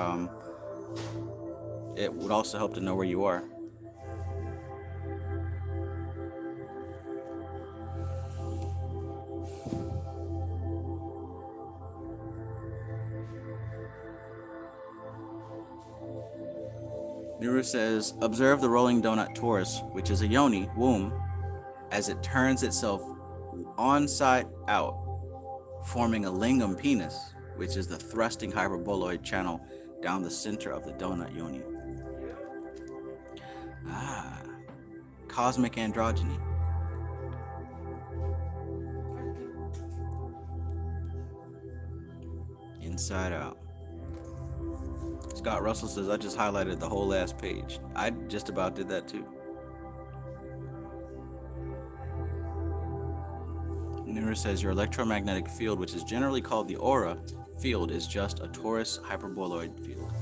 it would also help to know where you are. Nuru says, observe the rolling donut torus, which is a yoni, womb, as it turns itself on side out, forming a lingam penis, which is the thrusting hyperboloid channel down the center of the donut yoni. Cosmic androgyny. Inside out. Scott Russell says, I just highlighted the whole last page. I just about did that too. Nura says, your electromagnetic field, which is generally called the aura field, is just a torus hyperboloid field.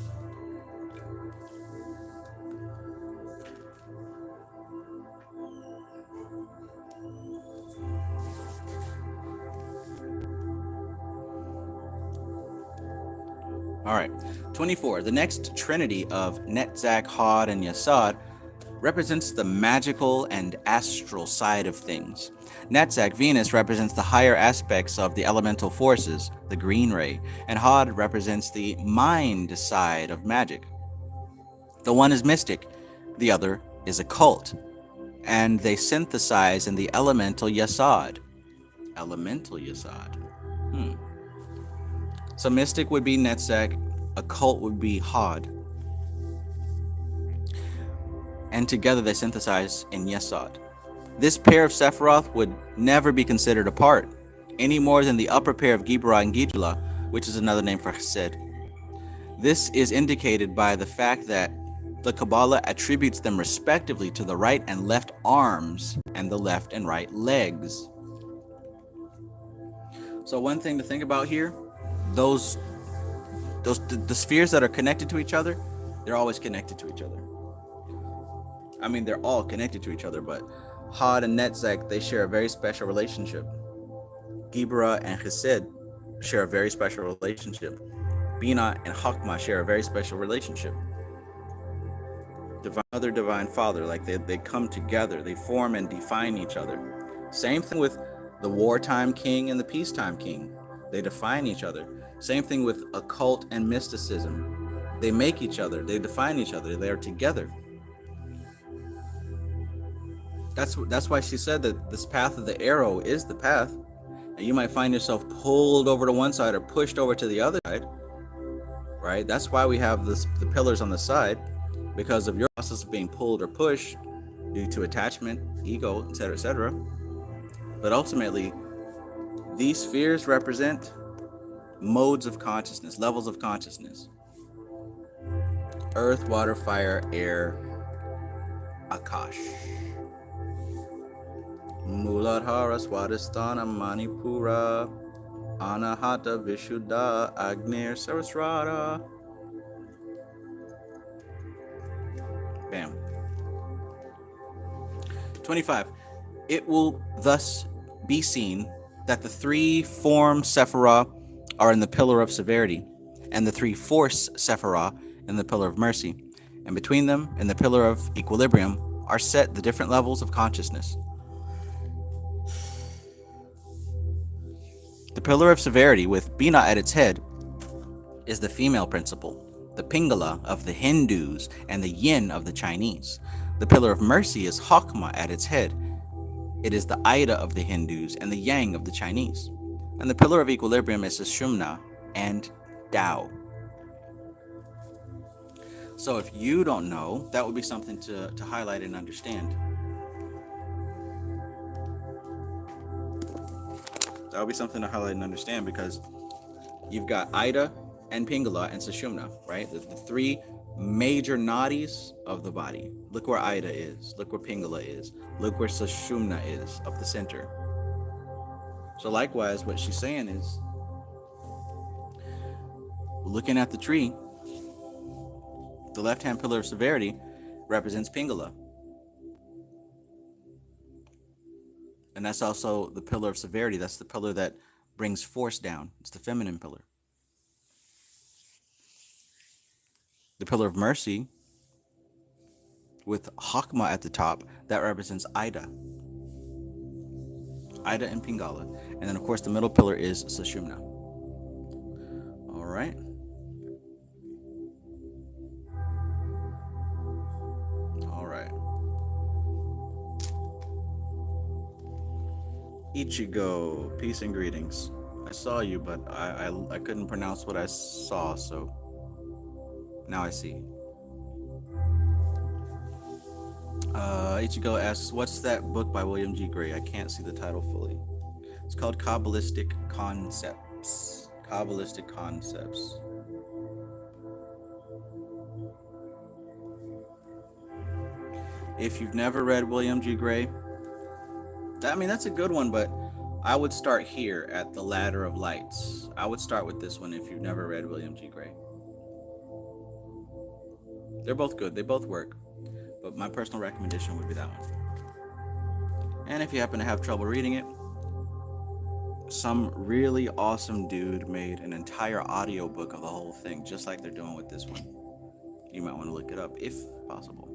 All right, 24. The next trinity of Netzach, Hod, and Yesod represents the magical and astral side of things. Netzach, Venus, represents the higher aspects of the elemental forces, the green ray, and Hod represents the mind side of magic. The one is mystic, the other is occult, and they synthesize in the elemental Yesod. Elemental Yesod. So mystic would be Netzach, occult would be Hod. And together they synthesize in Yesod. This pair of Sephiroth would never be considered apart, any more than the upper pair of Gibra and Gijla, which is another name for Chesed. This is indicated by the fact that The Qabalah attributes them respectively to the right and left arms and the left and right legs. So one thing to think about here, the spheres that are connected to each other, they're always connected to each other. I mean, they're all connected to each other, but Had and Netzach, they share a very special relationship. Gibra and Chesed share a very special relationship. Bina and Hakma share a very special relationship. Divine Mother, Divine Father, like they come together, they form and define each other. Same thing with the wartime king and the peacetime king. They define each other. Same thing with occult and mysticism. They make each other, they define each other, they are together. That's why she said that this path of the arrow is the path. And you might find yourself pulled over to one side or pushed over to the other side, right? That's why we have the pillars on the side, because of your process of being pulled or pushed due to attachment, ego, etc., etc. But ultimately, these spheres represent modes of consciousness, levels of consciousness. Earth, water, fire, air, Akash. Muladhara, Swadhisthana, Manipura, Anahata, Vishuddha, Agnir, Saraswata. Bam. 25. It will thus be seen that the three form Sephirah are in the pillar of severity, and the three force Sephirah in the pillar of mercy, and between them, in the pillar of equilibrium, are set the different levels of consciousness. The pillar of severity, with Bina at its head, is the female principle, the Pingala of the Hindus and the Yin of the Chinese. The pillar of mercy is Hakma at its head. It is the Ida of the Hindus and the Yang of the Chinese. And the pillar of equilibrium is Sushumna and Tao. So if you don't know, that would be something to highlight and understand. That would be something to highlight and understand, because you've got Ida and Pingala and Sushumna, right? The three major nadis of the body. Look where Ida is. Look where Pingala is. Look where Sushumna is, up the center. So likewise, what she's saying is, looking at the tree, the left-hand pillar of severity represents Pingala. And that's also the pillar of severity. That's the pillar that brings force down. It's the feminine pillar. The pillar of mercy, with Hakma at the top, that represents Ida. Ida and Pingala. And then, of course, the middle pillar is Sushumna. All right. All right. Ichigo, peace and greetings. I saw you, but I couldn't pronounce what I saw, so now I see. Ichigo asks, what's that book by William G. Gray? I can't see the title fully. It's called Kabbalistic Concepts. Kabbalistic Concepts. If you've never read William G. Gray, that's a good one, but I would start here at the Ladder of Lights. I would start with this one if you've never read William G. Gray. They're both good. They both work. But my personal recommendation would be that one. And if you happen to have trouble reading it, some really awesome dude made an entire audiobook of the whole thing, just like they're doing with this one. You might want to look it up if possible.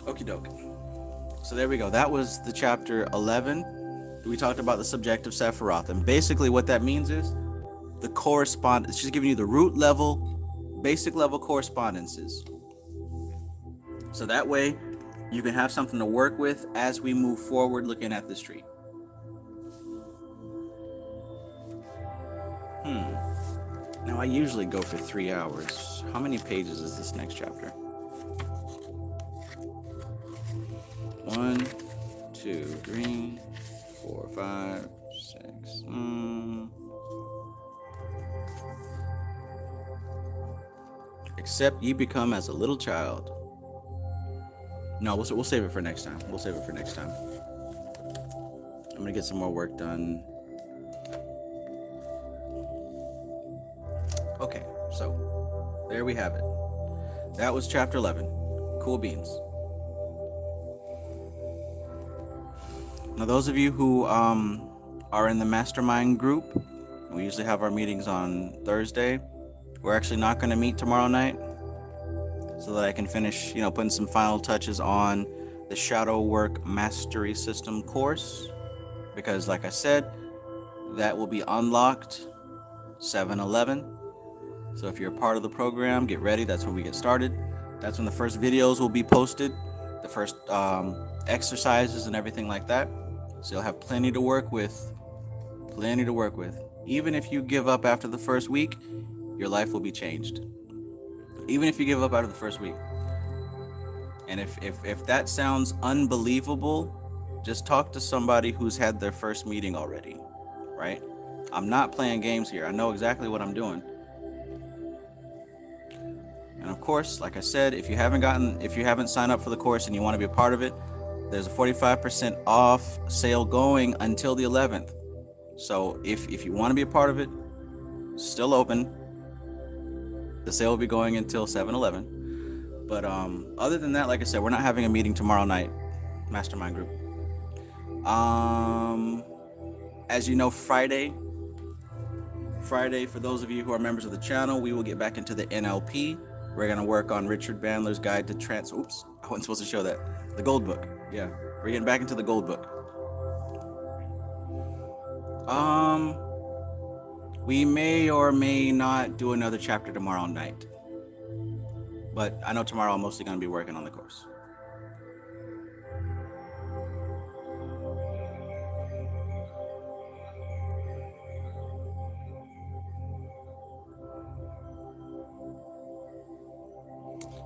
Okie doke. So there we go. That was the chapter 11. We talked about the subjective Sephiroth. And basically what that means is the correspondence. She's giving you the root level, basic level correspondences. So that way you can have something to work with as we move forward looking at this tree. Now I usually go for 3 hours. How many pages is this next chapter? 1, 2, 3, 4, 5, 6. Except ye become as a little child. No, we'll save it for next time. We'll save it for next time. I'm gonna get some more work done. Okay, so there we have it. That was chapter 11. Cool beans. Now, those of you who are in the mastermind group, we usually have our meetings on Thursday. We're actually not going to meet tomorrow night, so that I can finish, putting some final touches on the Shadow Work Mastery System course, because like I said, that will be unlocked 7/11. So if you're a part of the program, get ready. That's when we get started. That's when the first videos will be posted, the first exercises and everything like that. So you'll have plenty to work with. Even if you give up after the first week, your life will be changed. Even if you give up after the first week. And if that sounds unbelievable, just talk to somebody who's had their first meeting already, right? I'm not playing games here. I know exactly what I'm doing. And of course, like I said, if you haven't signed up for the course and you want to be a part of it, there's a 45% off sale going until the 11th. So if you want to be a part of it, still open. The sale will be going until 7/11. But other than that, like I said, we're not having a meeting tomorrow night, mastermind group. As you know, Friday, for those of you who are members of the channel, we will get back into the NLP. We're going to work on Richard Bandler's Guide to Oops, I wasn't supposed to show that. The Gold Book. Yeah, we're getting back into the Gold Book. We may or may not do another chapter tomorrow night. But I know tomorrow I'm mostly going to be working on the course.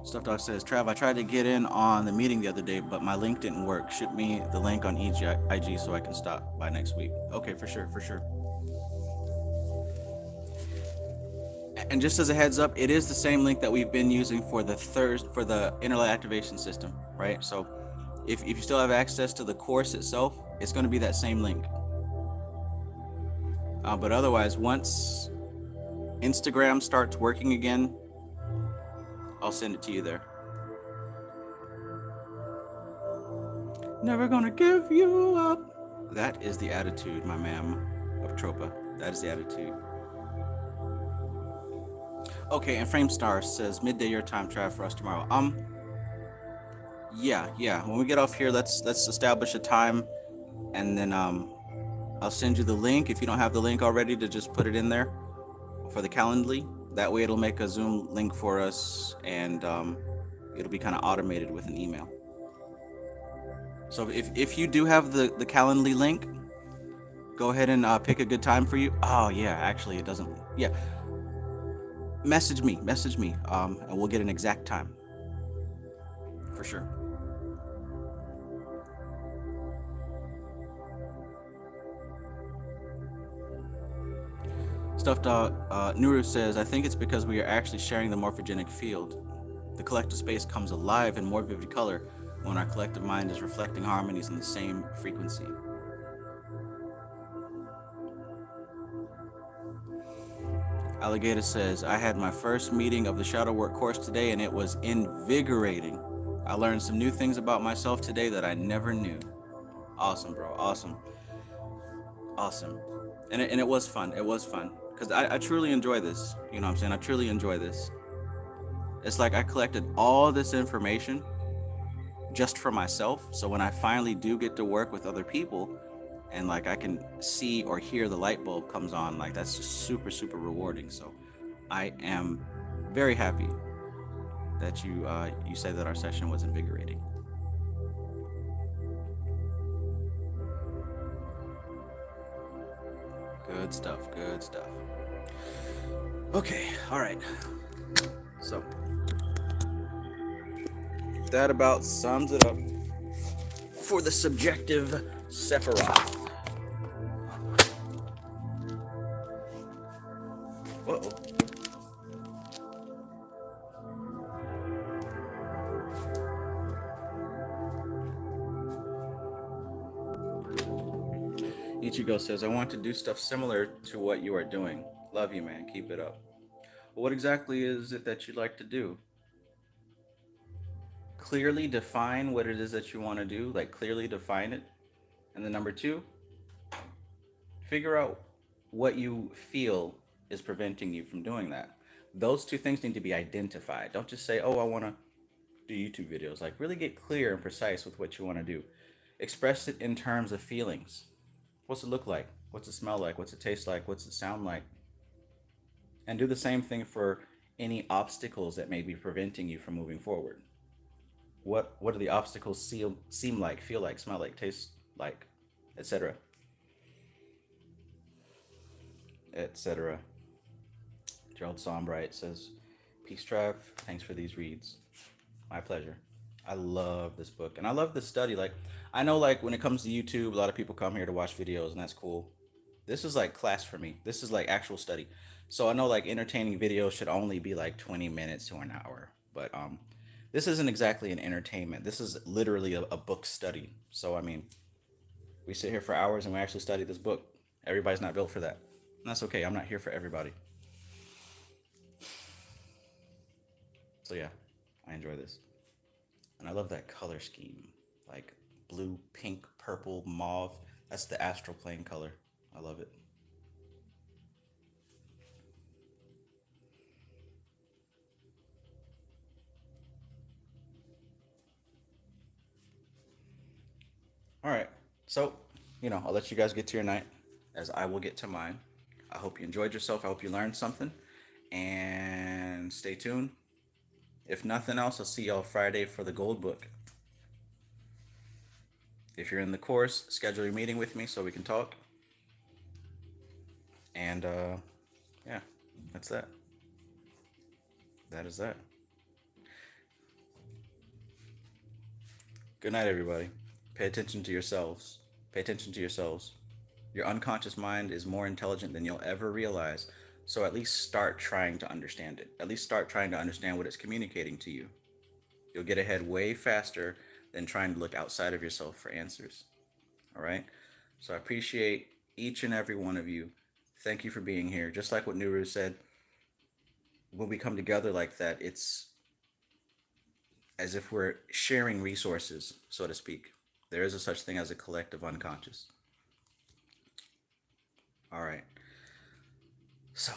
Stuff Dog says, Trav, I tried to get in on the meeting the other day, but my link didn't work. Shoot me the link on IG so I can stop by next week. Okay, for sure. And just as a heads up, it is the same link that we've been using for the inner light activation system, right? So if you still have access to the course itself, it's going to be that same link. But otherwise, once Instagram starts working again, I'll send it to you there. Never gonna give you up. That is the attitude, my ma'am, of Tropa. That is the attitude. Okay, and Framestar says midday your time, Trav, for us tomorrow. Yeah. When we get off here, let's establish a time, and then I'll send you the link if you don't have the link already to just put it in there for the Calendly. That way it'll make a Zoom link for us, and it'll be kind of automated with an email. So if you do have the Calendly link, go ahead and pick a good time for you. Oh yeah, actually it doesn't. Yeah. Message me, and we'll get an exact time. For sure. Stuffed Dog Nuru says, I think it's because we are actually sharing the morphogenic field. The collective space comes alive in more vivid color when our collective mind is reflecting harmonies in the same frequency. Alligator says, I had my first meeting of the Shadow Work course today and it was invigorating. I learned some new things about myself today that I never knew. Awesome, bro. Awesome. And it was fun. Because I truly enjoy this. You know what I'm saying? I truly enjoy this. It's like I collected all this information just for myself. So when I finally do get to work with other people and like I can see or hear the light bulb comes on, like that's just super, super rewarding. So I am very happy that you said that our session was invigorating. Good stuff. Okay, all right. So that about sums it up for the subjective Sephiroth. Uh-oh. Ichigo says, I want to do stuff similar to what you are doing. Love you, man. Keep it up. Well, what exactly is it that you'd like to do? Clearly define what it is that you want to do. Like, clearly define it. And then number two, figure out what you feel is preventing you from doing that. Those two things need to be identified. Don't just say, oh, I want to do YouTube videos. Like, really get clear and precise with what you want to do. Express it in terms of feelings. What's it look like? What's it smell like? What's it taste like? What's it sound like? And do the same thing for any obstacles that may be preventing you from moving forward. What do the obstacles seem like, feel like, smell like, taste like, etc. etc. Gerald Sombright says, Peace Trav, thanks for these reads. My pleasure. I love this book and I love this study. Like, I know, like, when it comes to YouTube, a lot of people come here to watch videos and that's cool. This is like class for me. This is like actual study. So I know, like, entertaining videos should only be like 20 minutes to an hour, but this isn't exactly an entertainment. This is literally a book study. So I mean, we sit here for hours and we actually study this book. Everybody's not built for that. And that's okay. I'm not here for everybody. So yeah, I enjoy this. And I love that color scheme. Like blue, pink, purple, mauve. That's the astral plane color. I love it. All right. So, I'll let you guys get to your night as I will get to mine. I hope you enjoyed yourself. I hope you learned something. And stay tuned. If nothing else, I'll see y'all Friday for the Gold Book. If you're in the course, schedule your meeting with me so we can talk. And yeah, that's that. That is that. Good night, everybody. Pay attention to yourselves. Pay attention to yourselves. Your unconscious mind is more intelligent than you'll ever realize. So at least start trying to understand it. At least start trying to understand what it's communicating to you. You'll get ahead way faster than trying to look outside of yourself for answers. All right? So I appreciate each and every one of you. Thank you for being here. Just like what Nuru said, when we come together like that, it's as if we're sharing resources, so to speak. There is a such thing as a collective unconscious. All right. So,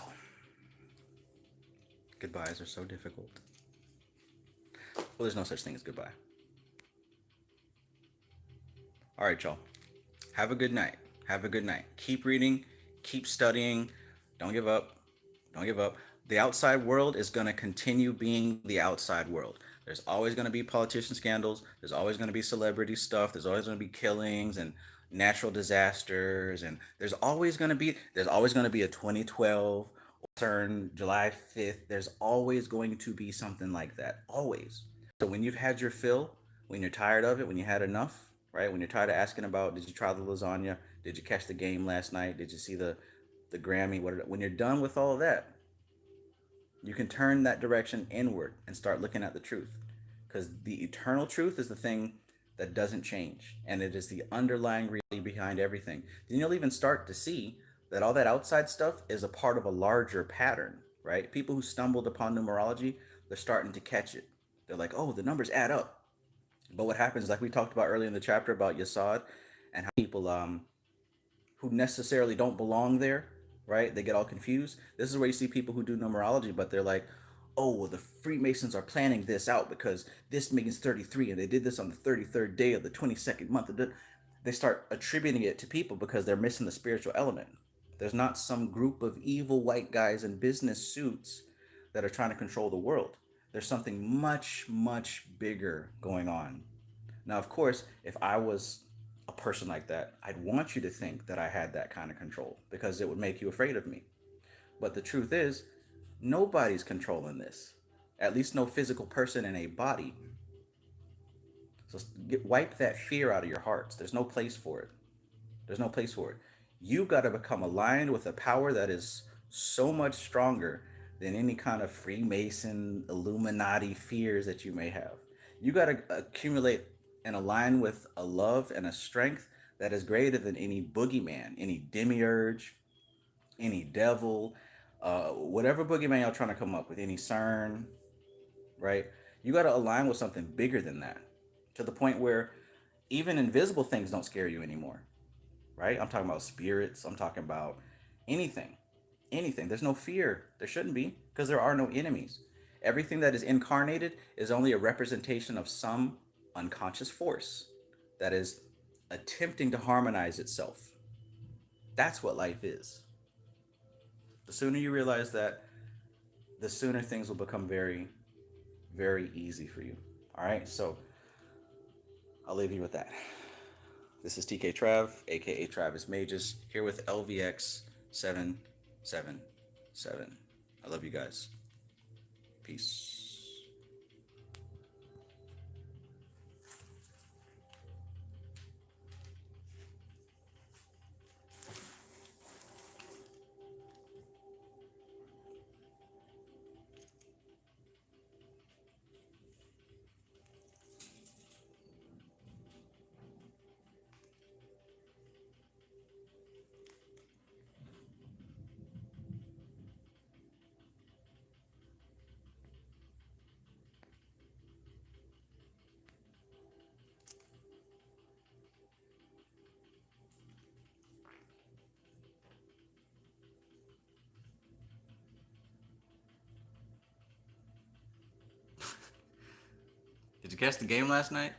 goodbyes are so difficult. Well, there's no such thing as goodbye. All right, y'all. Have a good night. Have a good night. Keep reading. Keep studying. Don't give up. Don't give up. The outside world is going to continue being the outside world. There's always going to be politician scandals. There's always going to be celebrity stuff. There's always going to be killings and natural disasters. And there's always going to be a 2012 turn July 5th. There's always going to be something like that. Always. So when you've had your fill, when you're tired of it, when you had enough, right? When you're tired of asking about, did you try the lasagna? Did you catch the game last night? Did you see the Grammy? When you're done with all of that, you can turn that direction inward and start looking at the truth. Because the eternal truth is the thing that doesn't change. And it is the underlying reality behind everything. Then you'll even start to see that all that outside stuff is a part of a larger pattern, right? People who stumbled upon numerology, they're starting to catch it. They're like, oh, the numbers add up. But what happens, like we talked about earlier in the chapter about Yasad and how people who necessarily don't belong there, right? They get all confused. This is where you see people who do numerology, but they're like, oh, well, the Freemasons are planning this out because this means 33 and they did this on the 33rd day of the 22nd month. They start attributing it to people because they're missing the spiritual element. There's not some group of evil white guys in business suits that are trying to control the world. There's something much, much bigger going on. Now, of course, if I was a person like that, I'd want you to think that I had that kind of control because it would make you afraid of me. But the truth is, nobody's controlling this. At least no physical person in a body. So wipe that fear out of your hearts. There's no place for it. There's no place for it. You got to become aligned with a power that is so much stronger than any kind of Freemason, Illuminati fears that you may have. You got to accumulate and align with a love and a strength that is greater than any boogeyman, any demiurge, any devil, whatever boogeyman y'all trying to come up with, any CERN, right? You got to align with something bigger than that, to the point where even invisible things don't scare you anymore, right? I'm talking about spirits. I'm talking about anything, anything. There's no fear. There shouldn't be, because there are no enemies. Everything that is incarnated is only a representation of some unconscious force that is attempting to harmonize itself. That's what life is. The sooner you realize that, the sooner things will become very, very easy for you. All right, so I'll leave you with that. This is TK Trav, aka Travis Magus, here with LVX777. I love you guys. Peace. Did you catch the game last night?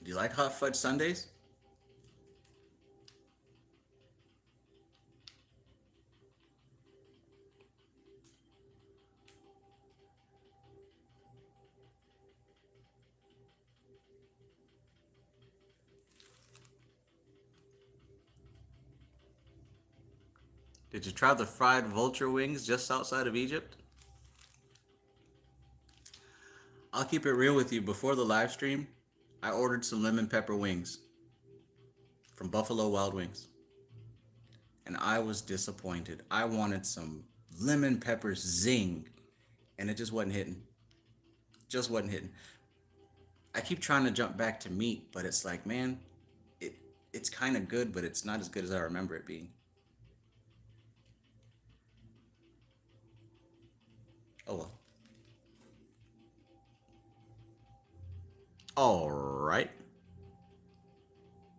Do you like hot fudge sundaes? Did you try the fried vulture wings just outside of Egypt? I'll keep it real with you. Before the live stream, I ordered some lemon pepper wings from Buffalo Wild Wings, and I was disappointed. I wanted some lemon pepper zing, and it just wasn't hitting. Just wasn't hitting. I keep trying to jump back to meat, but it's like, man, it it's kind of good, but it's not as good as I remember it being. Oh well. All